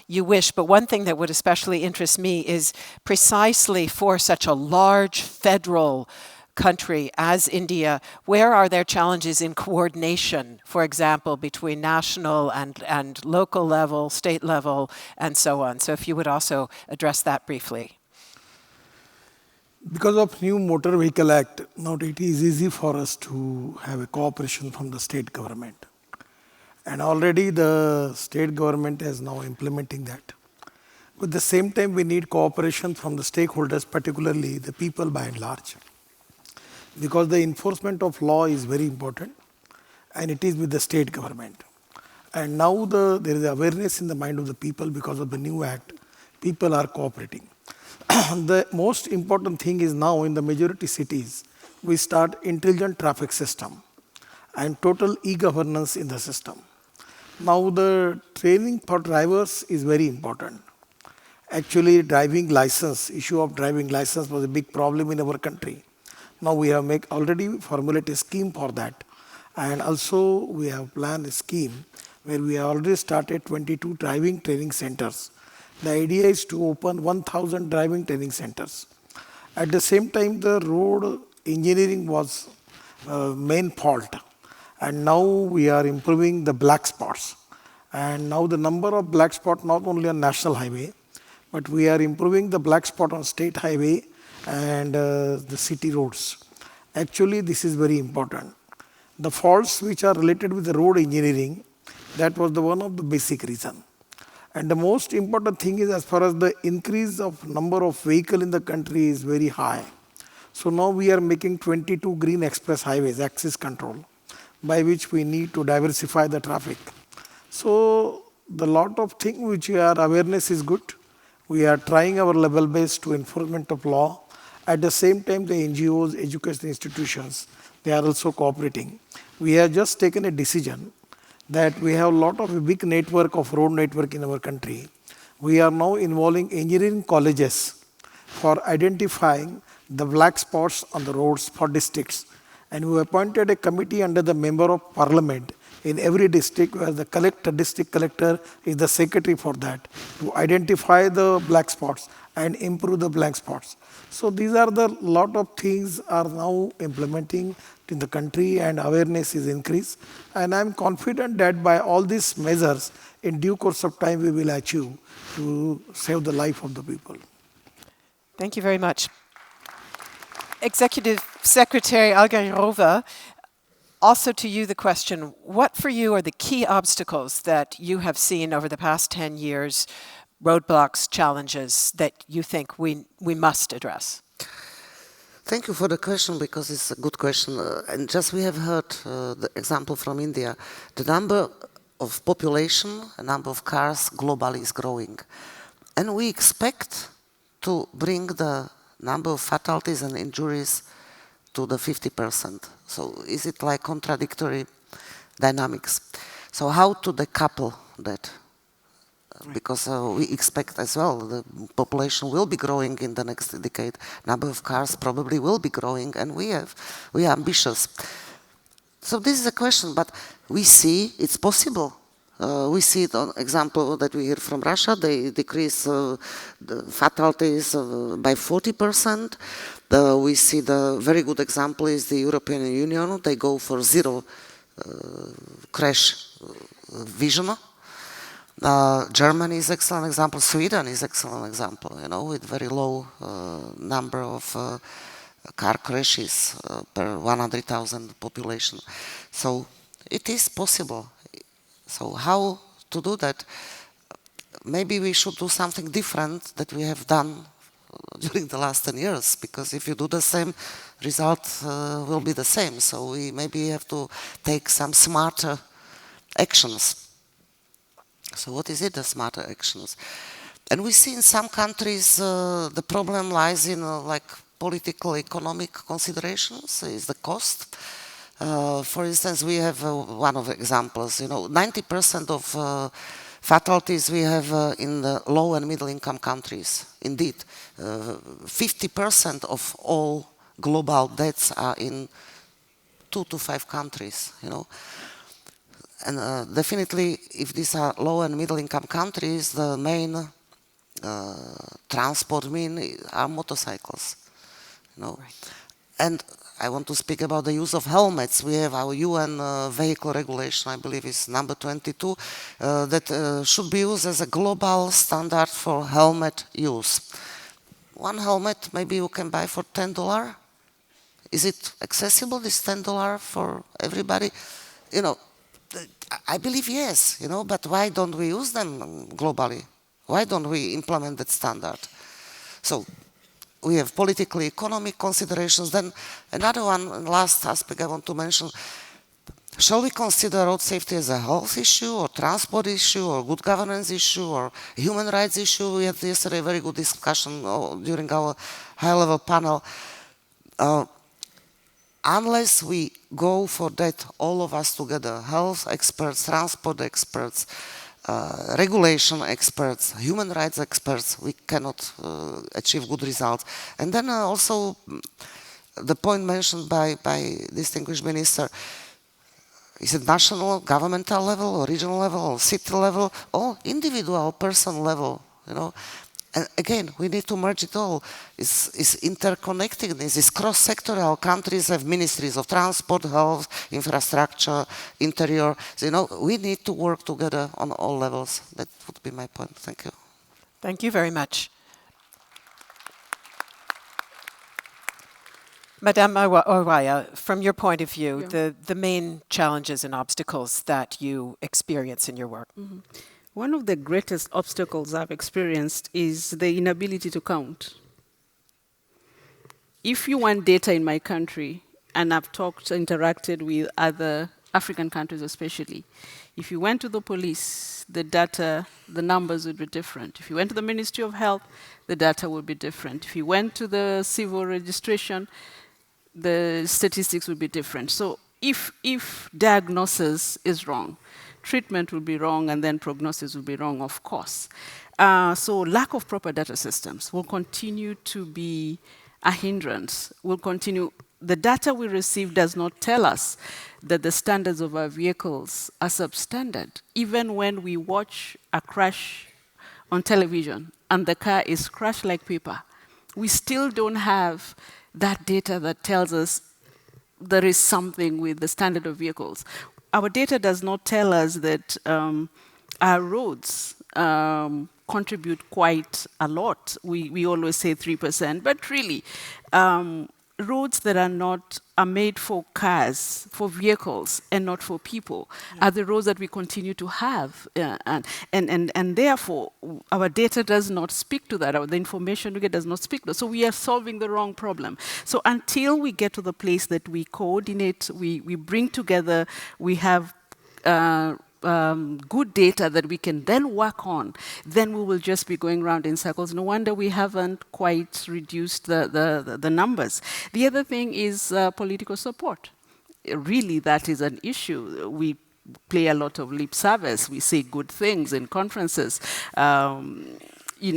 you wish. But one thing that would especially interest me is precisely for such a large federal country as India, where are there challenges in coordination, for example, between national and local level, state level, and so on? So if you would also address that briefly. Because of new Motor Vehicle Act, now it is easy for us to have a cooperation from the state government. And already the state government is now implementing that. At the same time, we need cooperation from the stakeholders, particularly the people by and large. Because the enforcement of law is very important, and it is with the state government. And now there is awareness in the mind of the people because of the new act. People are cooperating. The most important thing is now in the majority cities, we start intelligent traffic system and total e-governance in the system. Now the training for drivers is very important. Actually, driving license, issue of driving license was a big problem in our country. Now we have already formulated a scheme for that. And also we have planned a scheme where we have already started 22 driving training centers. The idea is to open 1,000 driving training centers. At the same time, the road engineering was main fault. And now we are improving the black spots. And now the number of black spots not only on national highway, but we are improving the black spot on state highway and the city roads. Actually, this is very important. The faults which are related with the road engineering, that was the one of the basic reason. And the most important thing is, as far as the increase of number of vehicle in the country is very high. So now we are making 22 green express highways, axis control, by which we need to diversify the traffic. So the lot of things which awareness is good. We are trying our level best to enforcement of law. At the same time, the NGOs, education institutions, they are also cooperating. We have just taken a decision that we have a lot of a big network of road network in our country. We are now involving engineering colleges for identifying the black spots on the roads for districts. And we appointed a committee under the member of parliament in every district, where the district collector is the secretary for that, to identify the black spots and improve the black spots. So these are the lot of things are now implementing in the country, and awareness is increased. And I'm confident that by all these measures, in due course of time, we will achieve to save the life of the people. Thank you very much. Executive Secretary Algarova, also to you the question, what for you are the key obstacles that you have seen over the past 10 years, roadblocks, challenges that you think we must address? Thank you for the question, because it's a good question. And just we have heard the example from India. The number of population, the number of cars globally is growing. And we expect to bring the number of fatalities and injuries to the 50%. So is it like contradictory dynamics? So how to decouple that? Because we expect as well the population will be growing in the next decade. Number of cars probably will be growing, and we are ambitious. So this is a question, but we see it's possible. We see it on example that we hear from Russia. They decrease the fatalities by 40%. We see the very good example is the European Union. They go for zero crash vision. Germany is excellent example. Sweden is excellent example. With very low number of car crashes per 100,000 population. So it is possible. So how to do that? Maybe we should do something different that we have done during the last 10 years, because if you do the same, result will be the same. So we maybe have to take some smarter actions. So what is it, the smarter actions? And we see in some countries the problem lies in like political, economic considerations, is the cost. For instance, we have one of the examples, 90% of fatalities we have in the low and middle income countries. Indeed, 50% of all global deaths are in 2 to 5 countries, And definitely, if these are low and middle income countries, the main transport mean are motorcycles, Right. And I want to speak about the use of helmets. We have our UN vehicle regulation, I believe is number 22, that should be used as a global standard for helmet use. One helmet maybe you can buy for $10. Is it accessible, this $10 for everybody? I believe yes, but why don't we use them globally? Why don't we implement that standard? So we have political, economic considerations. Then another one, last aspect I want to mention, shall we consider road safety as a health issue, or transport issue, or good governance issue, or human rights issue? We had yesterday a very good discussion during our high-level panel. Unless we go for that, all of us together, health experts, transport experts, regulation experts, human rights experts, we cannot achieve good results. And then also the point mentioned by distinguished minister, is it national, governmental level, or regional level, or city level, or individual person level, And again, we need to merge it all. It's interconnectedness, it's cross-sectoral. Countries have ministries of transport, health, infrastructure, interior. So, we need to work together on all levels. That would be my point. Thank you. Thank you very much. Madame Orwaya, from your point of view, the main challenges and obstacles that you experience in your work. Mm-hmm. One of the greatest obstacles I've experienced is the inability to count. If you want data in my country, and I've interacted with other African countries especially, if you went to the police, the data, the numbers would be different. If you went to the Ministry of Health, the data would be different. If you went to the civil registration, the statistics would be different. So if diagnosis is wrong, treatment will be wrong, and then prognosis will be wrong, of course. So lack of proper data systems will continue to be a hindrance. The data we receive does not tell us that the standards of our vehicles are substandard. Even when we watch a crash on television and the car is crushed like paper, we still don't have that data that tells us there is something with the standard of vehicles. Our data does not tell us that our roads contribute quite a lot. We always say 3%, but really, roads that are made for cars, for vehicles, and not for people, are the roads that we continue to have. And therefore, our data does not speak to that. The information we get does not speak to that. So we are solving the wrong problem. So until we get to the place that we coordinate, we bring together, we have good data that we can then work on, then we will just be going around in circles. No wonder we haven't quite reduced the numbers. The other thing is political support. Really, that is an issue. We play a lot of lip service. We say good things in conferences. We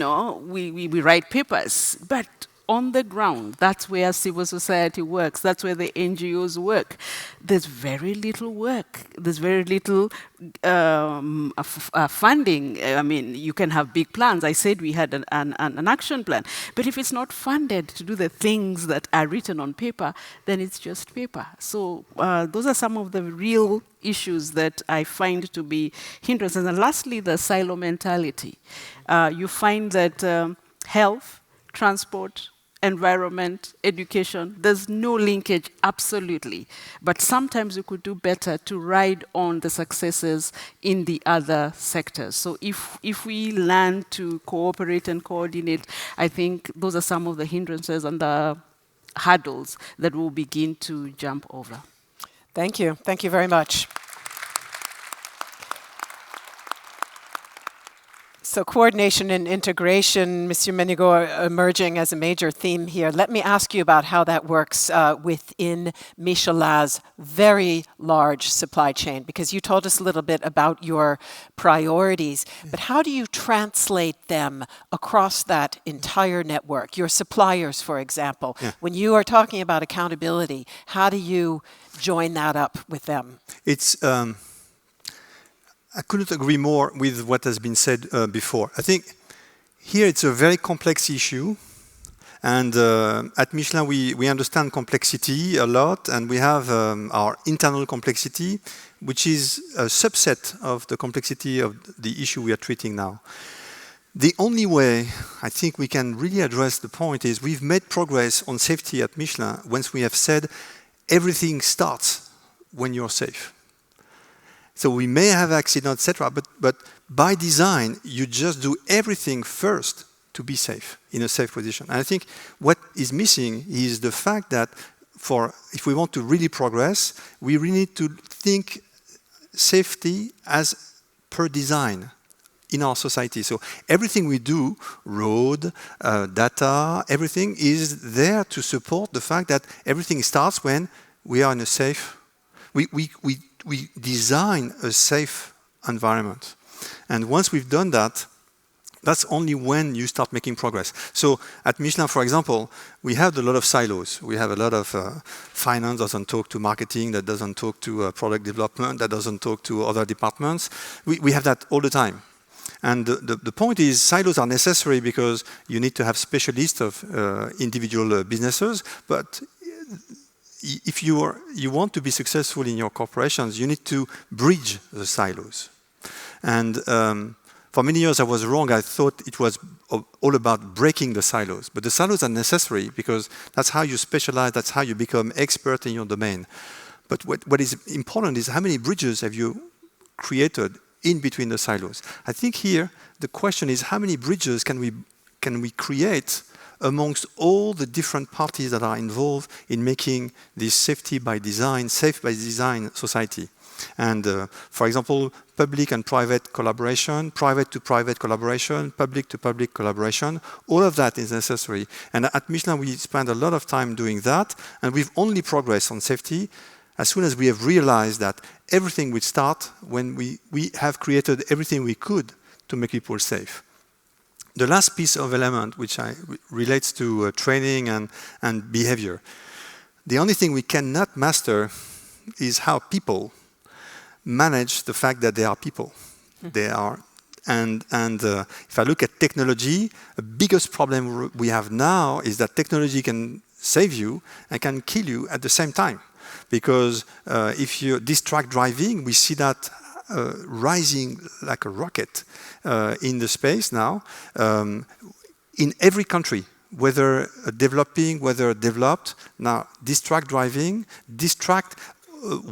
write papers, but on the ground, that's where civil society works, that's where the NGOs work. There's very little work. There's very little funding. I mean, you can have big plans. I said we had an action plan. But if it's not funded to do the things that are written on paper, then it's just paper. So those are some of the real issues that I find to be hindrances. And lastly, the silo mentality. You find that health, transport, environment, education, there's no linkage, absolutely. But sometimes we could do better to ride on the successes in the other sectors. So if we learn to cooperate and coordinate, I think those are some of the hindrances and the hurdles that we'll begin to jump over. Thank you. Thank you very much. So coordination and integration, Monsieur Menigo, are emerging as a major theme here. Let me ask you about how that works within Michelin's very large supply chain, because you told us a little bit about your priorities, but how do you translate them across that entire network? Your suppliers, for example, when you are talking about accountability, how do you join that up with them? It's I couldn't agree more with what has been said before. I think here it's a very complex issue. And at Michelin, we understand complexity a lot. And we have our internal complexity, which is a subset of the complexity of the issue we are treating now. The only way I think we can really address the point is we've made progress on safety at Michelin once we have said everything starts when you're safe. So we may have accidents, etc., but by design, you just do everything first to be safe, in a safe position. And I think what is missing is the fact that if we want to really progress, we really need to think safety as per design in our society. So everything we do, road, data, everything is there to support the fact that everything starts when we are in a safe, we design a safe environment. And once we've done that, that's only when you start making progress. So at Michelin, for example, we have a lot of silos. We have a lot of finance doesn't talk to marketing, that doesn't talk to product development, that doesn't talk to other departments. We have that all the time. And the point is, silos are necessary because you need to have specialists of individual businesses, but if you want to be successful in your corporations, you need to bridge the silos. And for many years I was wrong. I thought it was all about breaking the silos. But the silos are necessary because that's how you specialize, that's how you become expert in your domain. But what is important is how many bridges have you created in between the silos? I think here the question is how many bridges can we create amongst all the different parties that are involved in making this safe by design society. And for example, public and private collaboration, private to private collaboration, public to public collaboration, all of that is necessary. And at Michelin, we spend a lot of time doing that, and we've only progressed on safety as soon as we have realized that everything would start when we have created everything we could to make people safe. The last piece of element, which relates to training and behavior. The only thing we cannot master is how people manage the fact that they are people. They are, and if I look at technology, the biggest problem we have now is that technology can save you and can kill you at the same time. Because if you distract driving, we see that rising like a rocket in the space now, in every country, whether developing, whether developed. Now, distract driving, distract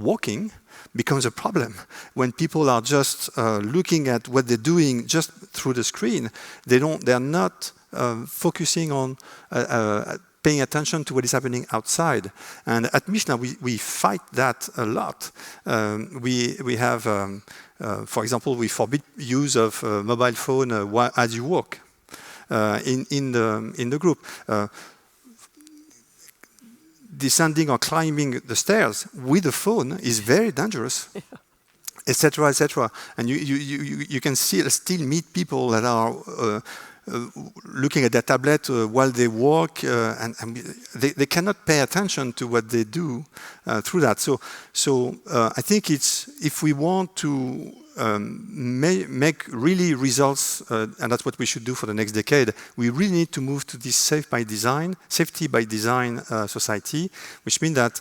walking becomes a problem. When people are just looking at what they're doing just through the screen, they're not focusing on paying attention to what is happening outside. And at Michelin, we fight that a lot. We have, for example, we forbid use of mobile phone as you walk in the group. Descending or climbing the stairs with a phone is very dangerous, etc., etc. And you can still meet people that are looking at their tablet while they walk, and they cannot pay attention to what they do through that. So I think if we want to make really results, and that's what we should do for the next decade, we really need to move to this safety by design society, which means that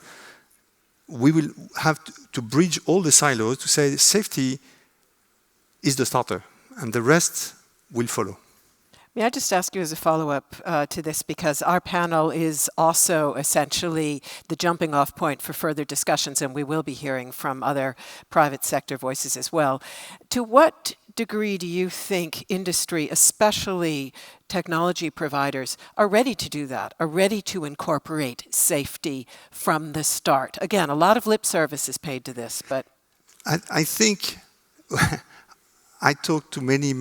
we will have to bridge all the silos to say safety is the starter, and the rest will follow. May I just ask you as a follow-up to this, because our panel is also essentially the jumping-off point for further discussions, and we will be hearing from other private sector voices as well. To what degree do you think industry, especially technology providers, are ready to do that, are ready to incorporate safety from the start? Again, a lot of lip service is paid to this, but... I think... I talk to many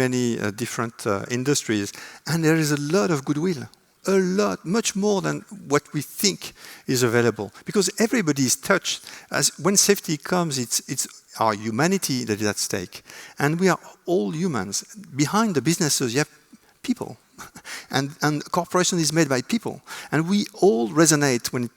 different industries, and there is a lot of goodwill, a lot, much more than what we think is available. Because everybody is touched. As when safety comes, it's our humanity that is at stake, and we are all humans. Behind the businesses, you have people, and corporation is made by people, and we all resonate when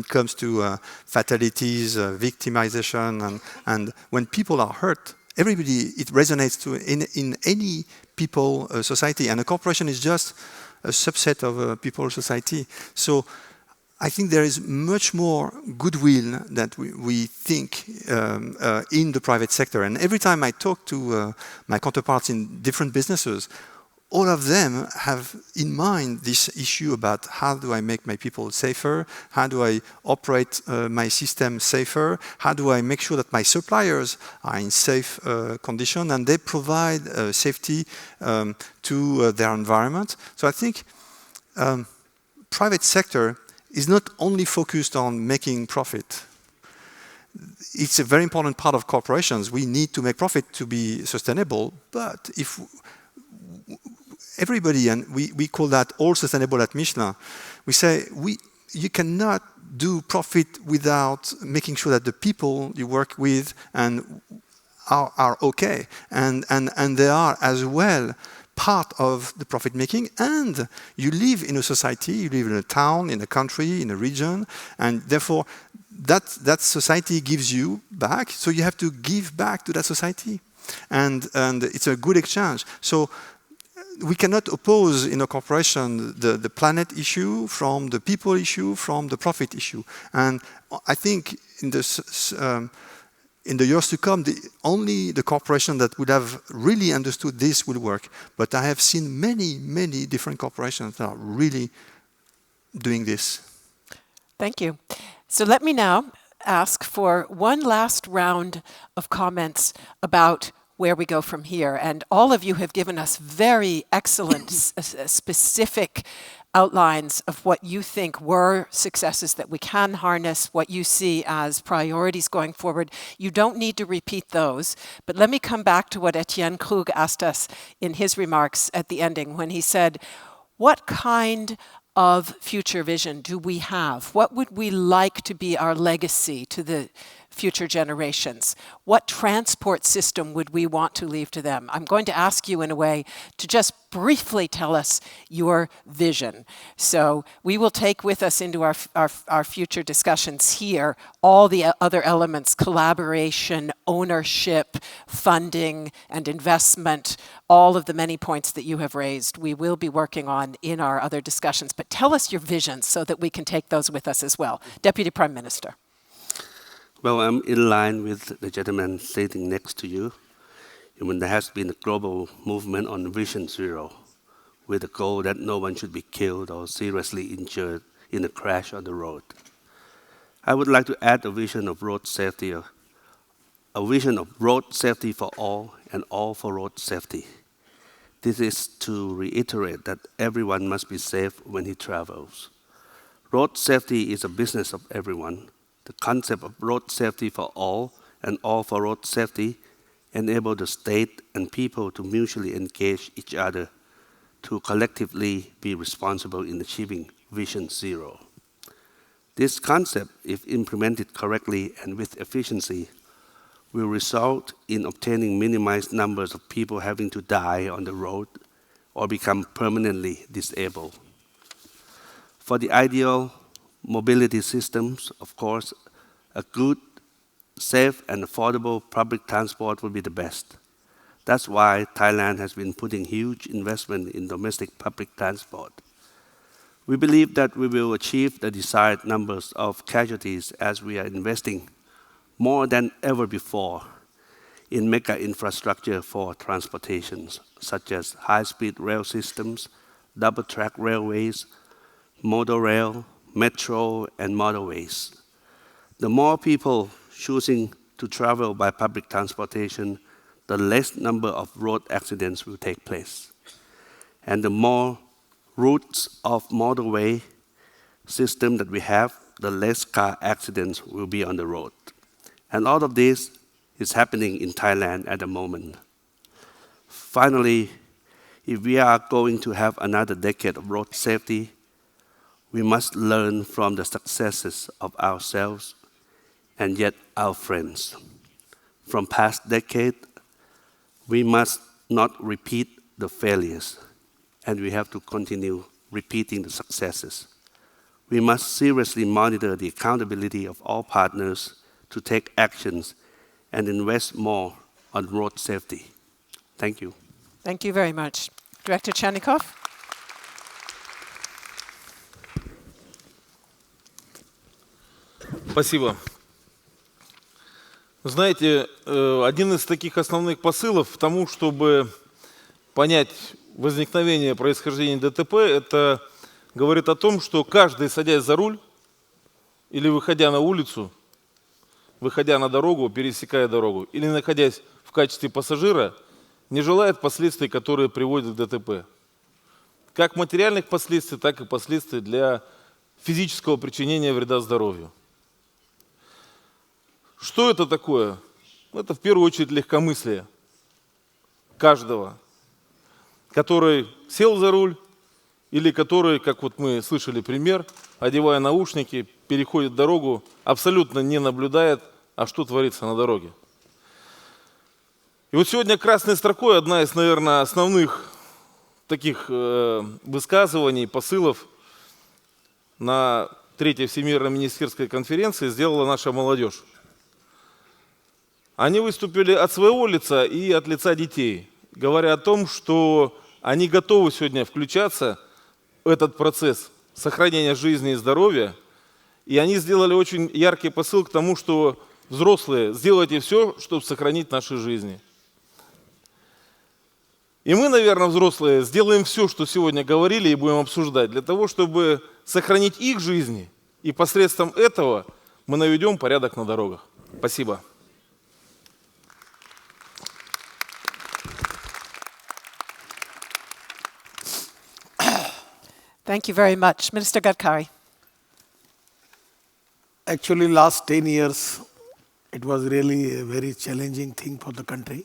it comes to fatalities, victimization, and when people are hurt. Everybody, it resonates in any people society, and a corporation is just a subset of a people society. So I think there is much more goodwill that we think in the private sector. And every time I talk to my counterparts in different businesses, all of them have in mind this issue about how do I make my people safer, how do I operate my system safer, how do I make sure that my suppliers are in safe condition and they provide safety to their environment. So I think private sector is not only focused on making profit. It's a very important part of corporations. We need to make profit to be sustainable, but if everybody, and we call that all sustainable at Michelin, we say you cannot do profit without making sure that the people you work with and are okay, and they are as well part of the profit making. And you live in a society, you live in a town, in a country, in a region, and therefore that society gives you back, so you have to give back to that society, and it's a good exchange. So we cannot oppose in a corporation the planet issue from the people issue, from the profit issue. And I think in the years to come, only the corporation that would have really understood this will work. But I have seen many different corporations that are really doing this. Thank you. So let me now ask for one last round of comments about where we go from here. And all of you have given us very excellent, specific outlines of what you think were successes that we can harness, what you see as priorities going forward. You don't need to repeat those, but let me come back to what Etienne Krug asked us in his remarks at the ending when he said, what kind of future vision do we have? What would we like to be our legacy to the future generations? What transport system would we want to leave to them? I'm going to ask you in a way to just briefly tell us your vision. So we will take with us into our future discussions here all the other elements: collaboration, ownership, funding, and investment, all of the many points that you have raised. We will be working on in our other discussions. But tell us your visions so that we can take those with us as well. Deputy Prime Minister. Well, I'm in line with the gentleman sitting next to you. There has been a global movement on Vision Zero, with the goal that no one should be killed or seriously injured in a crash on the road. I would like to add a vision of road safety, a vision of road safety for all and all for road safety. This is to reiterate that everyone must be safe when he travels. Road safety is a business of everyone. The concept of road safety for all and all for road safety enable the state and people to mutually engage each other to collectively be responsible in achieving Vision Zero. This concept, if implemented correctly and with efficiency, will result in obtaining minimized numbers of people having to die on the road or become permanently disabled. For the ideal mobility systems, of course, a good, safe, and affordable public transport will be the best. That's why Thailand has been putting huge investment in domestic public transport. We believe that we will achieve the desired numbers of casualties as we are investing more than ever before in mega infrastructure for transportation, such as high-speed rail systems, double-track railways, monorail, metro, and motorways. The more people choosing to travel by public transportation, the less number of road accidents will take place. And the more routes of motorway system that we have, the less car accidents will be on the road. And all of this is happening in Thailand at the moment. Finally, if we are going to have another decade of road safety, we must learn from the successes of ourselves and yet our friends. From past decades, we must not repeat the failures, and we have to continue repeating the successes. We must seriously monitor the accountability of all partners to take actions and invest more on road safety. Thank you. Thank you very much. Director Chernikov? Спасибо. Знаете, один из таких основных посылов к тому, чтобы понять возникновение происхождения ДТП, это говорит о том, что каждый, садясь за руль или выходя на улицу, выходя на дорогу, пересекая дорогу, или находясь в качестве пассажира, не желает последствий, которые приводят к ДТП. Как материальных последствий, так и последствий для физического причинения вреда здоровью. Что это такое? Это в первую очередь легкомыслие каждого, который сел за руль или который, как вот мы слышали пример, одевая наушники, переходит дорогу, абсолютно не наблюдает, а что творится на дороге. И вот сегодня красной строкой одна из, наверное, основных таких высказываний, посылов на Третьей Всемирной министерской конференции сделала наша молодежь. Они выступили от своего лица и от лица детей, говоря о том, что они готовы сегодня включаться в этот процесс сохранения жизни и здоровья. И они сделали очень яркий посыл к тому, что взрослые, сделайте все, чтобы сохранить наши жизни. И мы, наверное, взрослые, сделаем все, что сегодня говорили и будем обсуждать, для того, чтобы сохранить их жизни. И посредством этого мы наведем порядок на дорогах. Спасибо. Thank you very much. Minister Gadkari. Actually, last 10 years, it was really a very challenging thing for the country.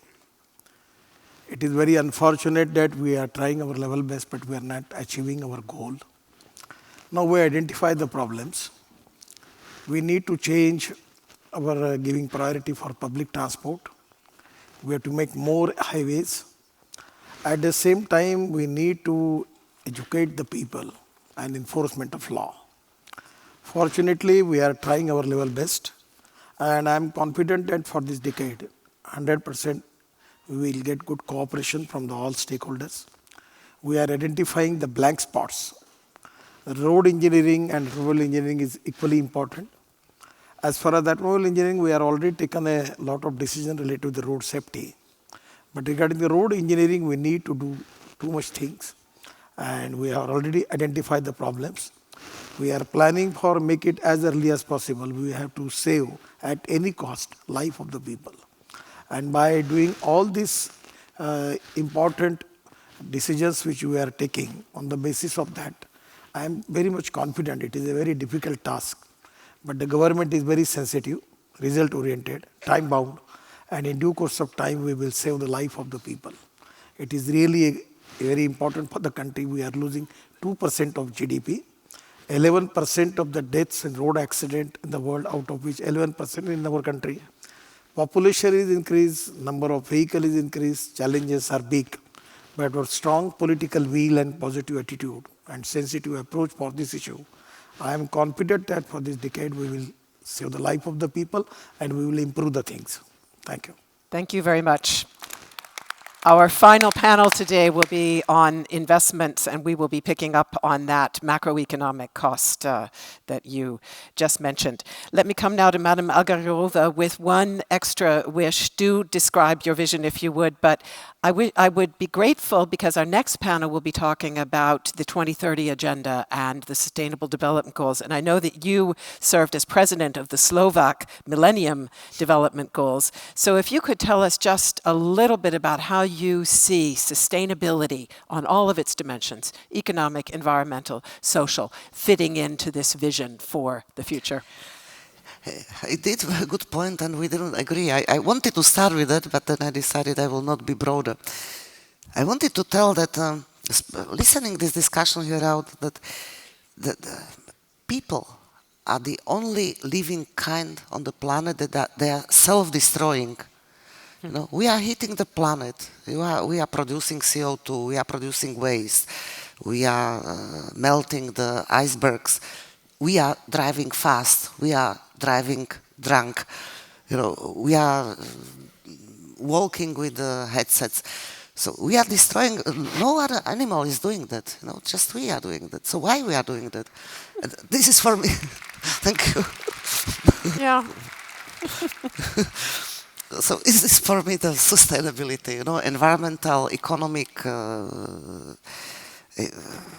It is very unfortunate that we are trying our level best, but we are not achieving our goal. Now we identify the problems. We need to change our giving priority for public transport. We have to make more highways. At the same time, we need to educate the people and enforcement of law. Fortunately, we are trying our level best, and I'm confident that for this decade, 100% we will get good cooperation from all stakeholders. We are identifying the blank spots. Road engineering and rural engineering is equally important. As far as that rural engineering, we are already taken a lot of decisions related to the road safety. But regarding the road engineering, we need to do too much things, and we have already identified the problems. We are planning for make it as early as possible. We have to save at any cost life of the people, and by doing all these important decisions which we are taking on the basis of that, I am very much confident. It is a very difficult task, but the government is very sensitive, result oriented, time bound, and in due course of time we will save the life of the people. It is really very important for the country. We are losing 2% of GDP, 11% of the deaths in road accident in the world, out of which 11% in our country. Population is increased, number of vehicles is increased, challenges are big. But with strong political will and positive attitude and sensitive approach for this issue, I am confident that for this decade we will save the life of the people and we will improve the things. Thank you. Thank you very much. Our final panel today will be on investments, and we will be picking up on that macroeconomic cost that you just mentioned. Let me come now to Madam Algarova with one extra wish. Do describe your vision if you would, but I would be grateful because our next panel will be talking about the 2030 Agenda and the Sustainable Development Goals. And I know that you served as president of the Slovak Millennium Development Goals. So if you could tell us just a little bit about how you see sustainability on all of its dimensions, economic, environmental, social, fitting into this vision for the future. I did a good point, and we didn't agree. I wanted to start with that, but then I decided I will not be broader. I wanted to tell that, listening this discussion here out, that people are the only living kind on the planet that they are self-destroying. You know, we are hitting the planet. We are producing CO2. We are producing waste. We are melting the icebergs. We are driving fast. We are driving drunk. You know, we are walking with the headsets. So we are destroying. No other animal is doing that. You know, just we are doing that. So why we are doing that? This is for me. Thank you. Yeah. So this is for me the sustainability. You know, environmental, economic,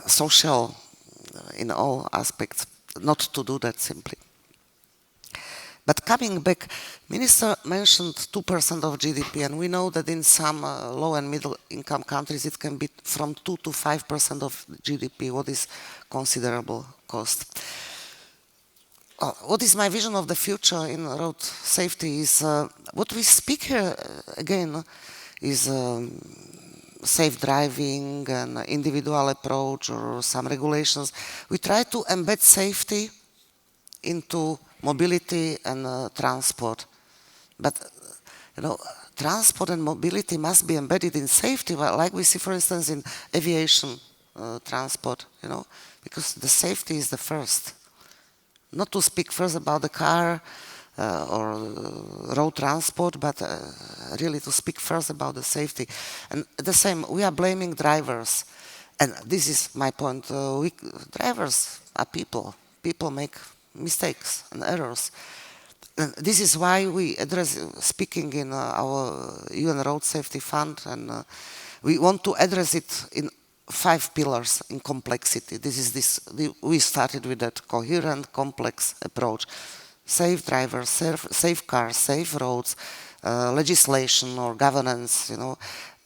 social, in all aspects. Not to do that simply. But coming back, Minister mentioned 2% of GDP, and we know that in some low and middle income countries it can be from 2 to 5% of GDP, what is considerable cost. What is my vision of the future in road safety is, what we speak here again is safe driving, an individual approach or some regulations. We try to embed safety into mobility and transport. But, you know, transport and mobility must be embedded in safety, like we see, for instance, in aviation transport, you know, because the safety is the first. Not to speak first about the car or road transport, but really to speak first about the safety. And the same, we are blaming drivers. And this is my point. Drivers are people. People make mistakes and errors. And this is why we address, speaking in our UN Road Safety Fund, and we want to address it in 5 pillars in complexity. We started with that coherent, complex approach. Safe drivers, safe cars, safe roads, legislation or governance, you know,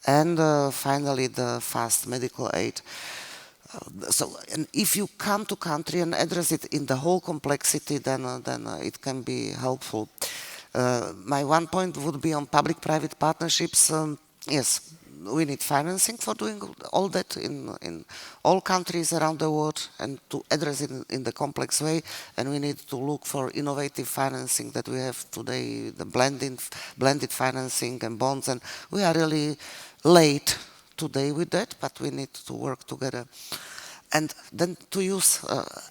and finally the fast medical aid. So, and if you come to country and address it in the whole complexity, then it can be helpful. My one point would be on public-private partnerships. Yes, we need financing for doing all that in all countries around the world and to address it in the complex way. And we need to look for innovative financing that we have today, the blended financing and bonds. And we are really late today with that, but we need to work together. And then to use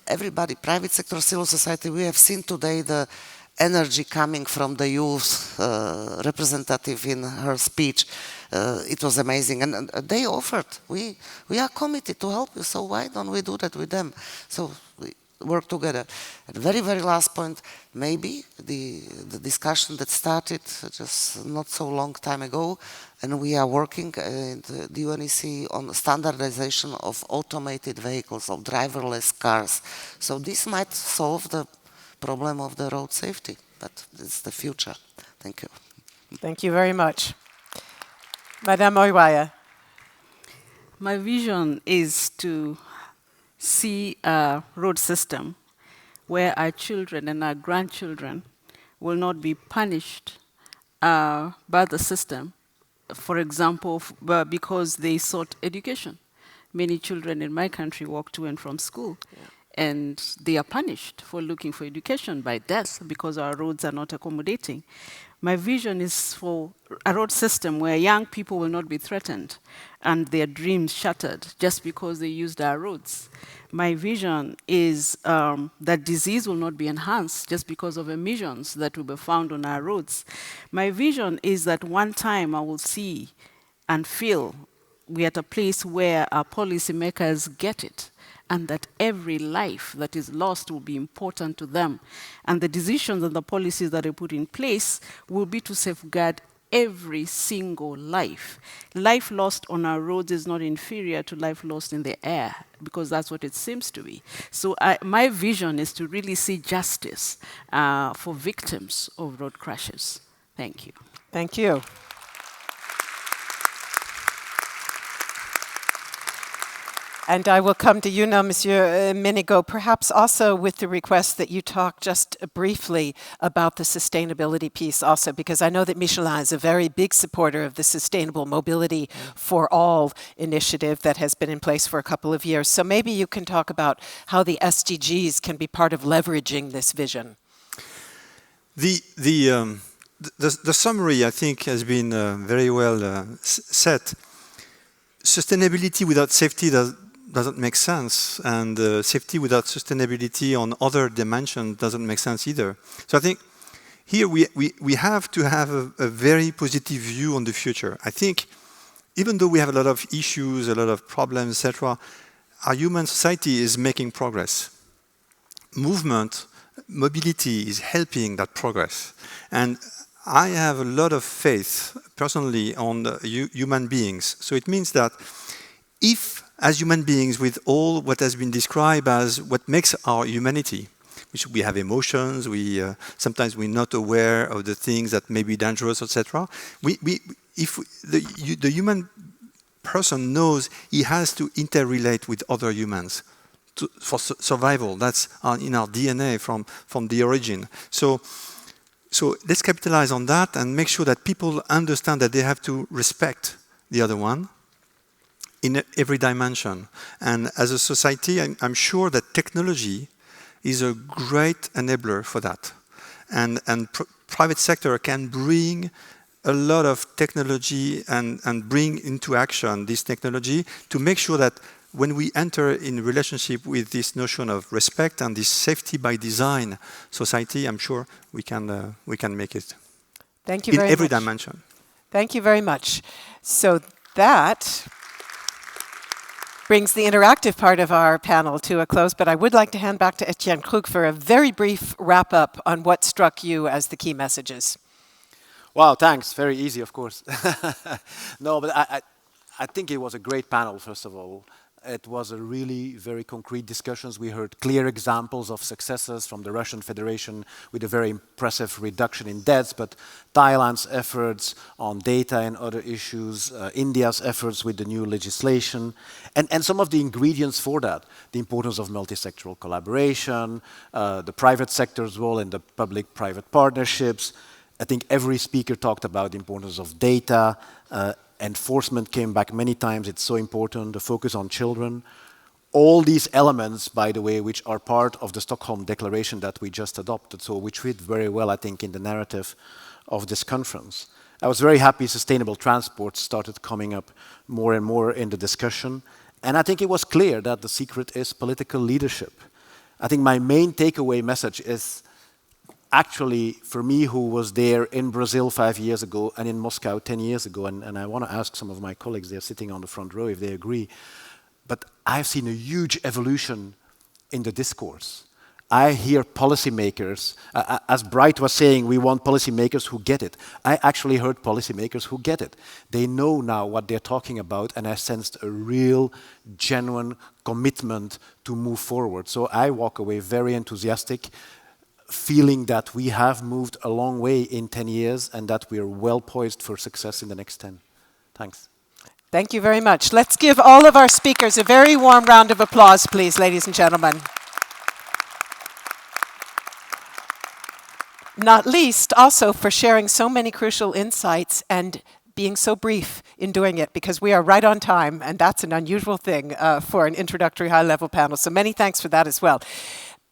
everybody, private sector, civil society, we have seen today the energy coming from the youth representative in her speech. It was amazing. And they offered, we are committed to help you, so why don't we do that with them? So we work together. And very, very last point, maybe the discussion that started just not so long time ago, and we are working in the UNEC on standardization of automated vehicles, of driverless cars. So this might solve the problem of the road safety, but it's the future. Thank you. Thank you very much. Madame Oiwaya. My vision is to see a road system where our children and our grandchildren will not be punished by the system, for example, because they sought education. Many children in my country walk to and from school. Yeah. And they are punished for looking for education by death because our roads are not accommodating. My vision is for a road system where young people will not be threatened and their dreams shattered just because they used our roads. My vision is that disease will not be enhanced just because of emissions that will be found on our roads. My vision is that one time I will see and feel we're at a place where our policymakers get it, and that every life that is lost will be important to them. And the decisions and the policies that are put in place will be to safeguard every single life. Life lost on our roads is not inferior to life lost in the air, because that's what it seems to be. So my vision is to really see justice for victims of road crashes. Thank you. Thank you. And I will come to you now, Monsieur Minigo, perhaps also with the request that you talk just briefly about the sustainability piece also, because I know that Michelin is a very big supporter of the Sustainable Mobility for All initiative that has been in place for a couple of years. So maybe you can talk about how the SDGs can be part of leveraging this vision. The summary, I think, has been very well set. Sustainability without safety doesn't make sense, and safety without sustainability on other dimensions doesn't make sense either. So I think here we have to have a very positive view on the future. I think even though we have a lot of issues, a lot of problems, etc., our human society is making progress. Mobility is helping that progress. And I have a lot of faith, personally, on human beings. So it means that if, as human beings, with all what has been described as what makes our humanity, which we have emotions, sometimes we're not aware of the things that may be dangerous, etc. If the human person knows he has to interrelate with other humans for survival. That's in our DNA from the origin. So let's capitalize on that and make sure that people understand that they have to respect the other one in every dimension. And as a society, I'm sure that technology is a great enabler for that. And private sector can bring a lot of technology and bring into action this technology to make sure that when we enter in relationship with this notion of respect and this safety by design society, I'm sure we can make it. Thank you very much. In every dimension. Thank you very much. So that brings the interactive part of our panel to a close, but I would like to hand back to Etienne Krug for a very brief wrap-up on what struck you as the key messages. Wow, thanks. Very easy, of course. No, but I think it was a great panel, first of all. It was a really very concrete discussions. We heard clear examples of successes from the Russian Federation with a very impressive reduction in deaths, but Thailand's efforts on data and other issues, India's efforts with the new legislation, and some of the ingredients for that, the importance of multi-sectoral collaboration, the private sector's role in the public-private partnerships. I think every speaker talked about the importance of data, Enforcement came back many times. It's so important. The focus on children. All these elements, by the way, which are part of the Stockholm Declaration that we just adopted, so which fit very well, I think, in the narrative of this conference. I was very happy sustainable transport started coming up more and more in the discussion. And I think it was clear that the secret is political leadership. I think my main takeaway message is actually, for me, who was there in Brazil 5 years ago and in Moscow 10 years ago, and I want to ask some of my colleagues, they're sitting on the front row, if they agree, but I've seen a huge evolution in the discourse. I hear policymakers, as Bright was saying, we want policymakers who get it. I actually heard policymakers who get it. They know now what they're talking about, and I sensed a real, genuine commitment to move forward. So I walk away very enthusiastic, feeling that we have moved a long way in 10 years and that we're well poised for success in the next 10. Thanks. Thank you very much. Let's give all of our speakers a very warm round of applause, please, ladies and gentlemen. Not least also for sharing so many crucial insights and being so brief in doing it, because we are right on time, and that's an unusual thing for an introductory high-level panel. So many thanks for that as well.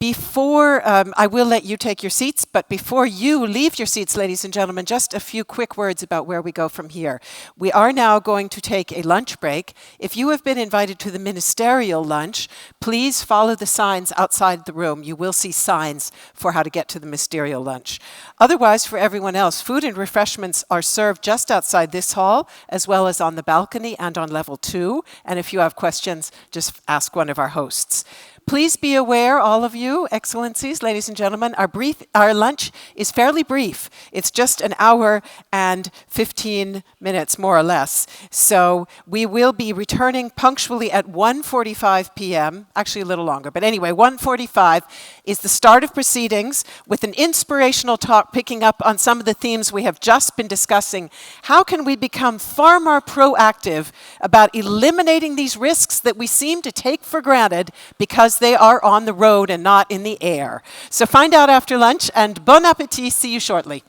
Before, I will let you take your seats, but before you leave your seats, ladies and gentlemen, just a few quick words about where we go from here. We are now going to take a lunch break. If you have been invited to the ministerial lunch, please follow the signs outside the room. You will see signs for how to get to the ministerial lunch. Otherwise, for everyone else, food and refreshments are served just outside this hall, as well as on the balcony and on level 2. And if you have questions, just ask one of our hosts. Please be aware, all of you, excellencies, ladies and gentlemen, our lunch is fairly brief. It's just an hour and 15 minutes, more or less. So we will be returning punctually at 1:45 p.m., actually a little longer, but anyway, 1:45 is the start of proceedings with an inspirational talk picking up on some of the themes we have just been discussing. How can we become far more proactive about eliminating these risks that we seem to take for granted because they are on the road and not in the air? So find out after lunch, and bon appétit. See you shortly.